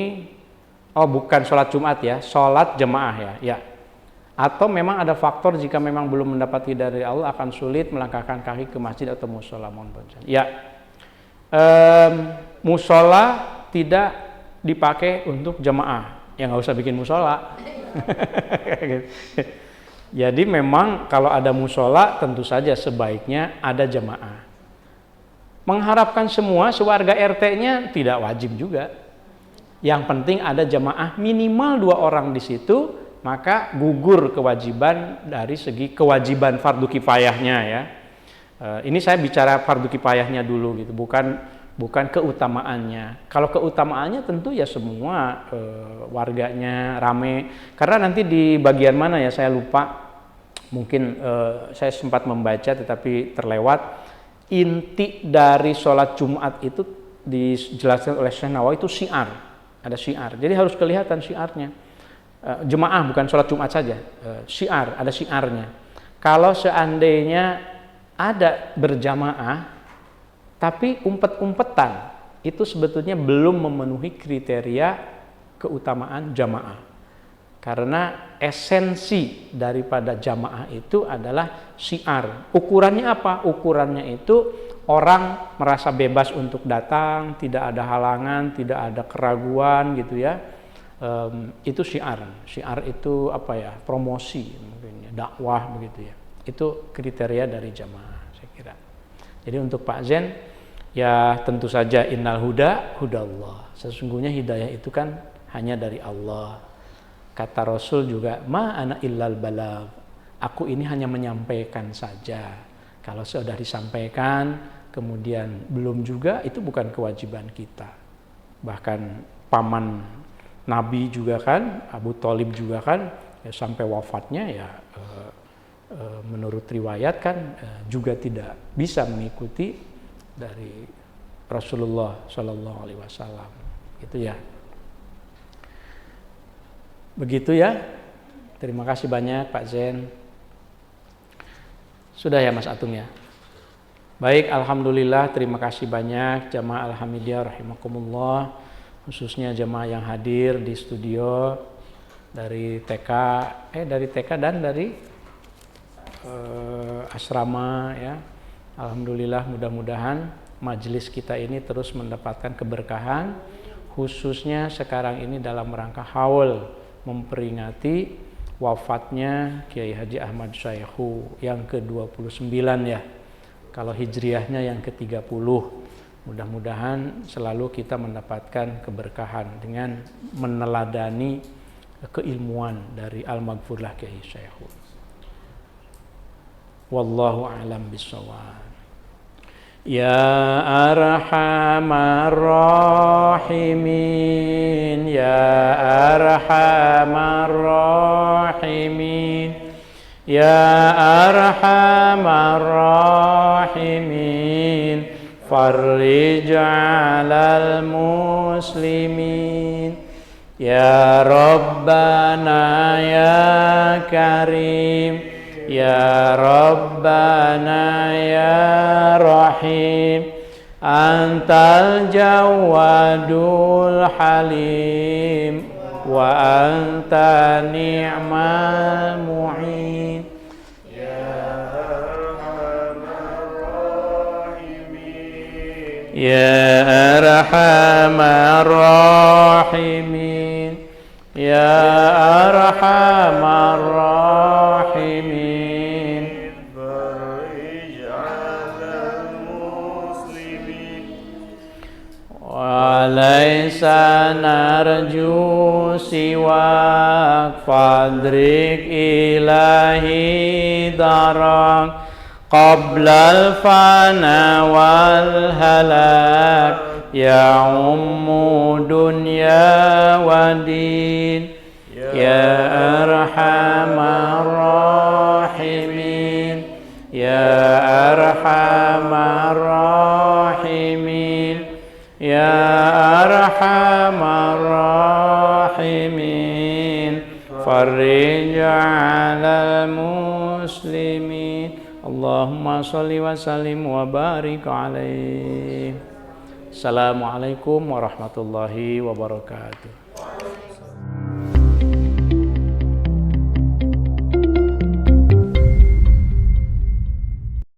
[SPEAKER 1] bukan sholat Jumat ya, sholat jemaah ya. Atau memang ada faktor jika memang belum mendapat hidayah dari Allah akan sulit melangkahkan kaki ke masjid atau musola. Mohon bantuan. Ya, musola tidak dipakai untuk jemaah. Ya nggak usah bikin musola. Jadi memang kalau ada musola tentu saja sebaiknya ada jemaah. Mengharapkan semua sewarga RT-nya tidak wajib juga. Yang penting ada jamaah minimal 2 orang di situ, maka gugur kewajiban dari segi kewajiban fardu kifayahnya ya. Ini saya bicara fardu kifayahnya dulu gitu, bukan keutamaannya. Kalau keutamaannya tentu ya semua warganya rame. Karena nanti di bagian mana ya saya lupa, mungkin saya sempat membaca tetapi terlewat. Inti dari sholat Jumat itu dijelaskan oleh Syekh Nawawi itu syiar. Ada syiar, jadi harus kelihatan syiarnya. Jemaah bukan sholat Jumat saja, syiar, ada syiarnya. Kalau seandainya ada berjamaah, tapi umpet-umpetan, itu sebetulnya belum memenuhi kriteria keutamaan jamaah. Karena esensi daripada jamaah itu adalah syiar. Ukurannya apa? Ukurannya itu orang merasa bebas untuk datang, tidak ada halangan, tidak ada keraguan gitu ya. Itu syiar. Syiar itu apa ya? Promosi mungkin ya, dakwah begitu ya. Itu kriteria dari jamaah saya kira. Jadi untuk Pak Zen ya tentu saja innal huda hudallah. Sesungguhnya hidayah itu kan hanya dari Allah. Kata Rasul juga ma ana illal balagh. Aku ini hanya menyampaikan saja. Kalau sudah disampaikan, kemudian belum juga, itu bukan kewajiban kita. Bahkan paman Nabi juga kan, Abu Thalib juga kan, ya, sampai wafatnya ya menurut riwayat kan juga tidak bisa mengikuti dari Rasulullah Shallallahu Alaihi Wasallam. Gitu ya. Begitu ya. Terima kasih banyak Pak Zen. Sudah ya Mas Atung ya. Baik, alhamdulillah, terima kasih banyak jamaah Alhamdulillah rahimakumullah, khususnya jamaah yang hadir di studio dari TK dan dari asrama ya. Alhamdulillah, mudah-mudahan majelis kita ini terus mendapatkan keberkahan, khususnya sekarang ini dalam rangka haul memperingati wafatnya Kiai Haji Ahmad Syaihu yang ke-29 ya. Kalau hijriahnya yang ke-30. Mudah-mudahan selalu kita mendapatkan keberkahan dengan meneladani keilmuan dari Al-Maghfurlah Kiai Syaihu. Wallahu a'lam bishawab. Ya arhamar rahimin, ya arhamar rahimin, ya arhamar rahimin, farrij 'alal muslimin, ya Rabbana ya Karim, ya Rabbana ya Rahim, antal jawadul halim, wa anta ni'mal mu'in. Ya arhamar rahimin, ya arhamar rahimin, ya arhamar rahimin, walaysa narju siwak, fadrik ilahi darak, qablal fana wal halak, ya ummu dunya wa din, ya arhamar rahimin, ya arhamar rahimin, ya arhamar rahimin, farrij 'alal muslimin. Allahumma shalli wa sallim wa barik alaihi. Assalamualaikum warahmatullahi wabarakatuh.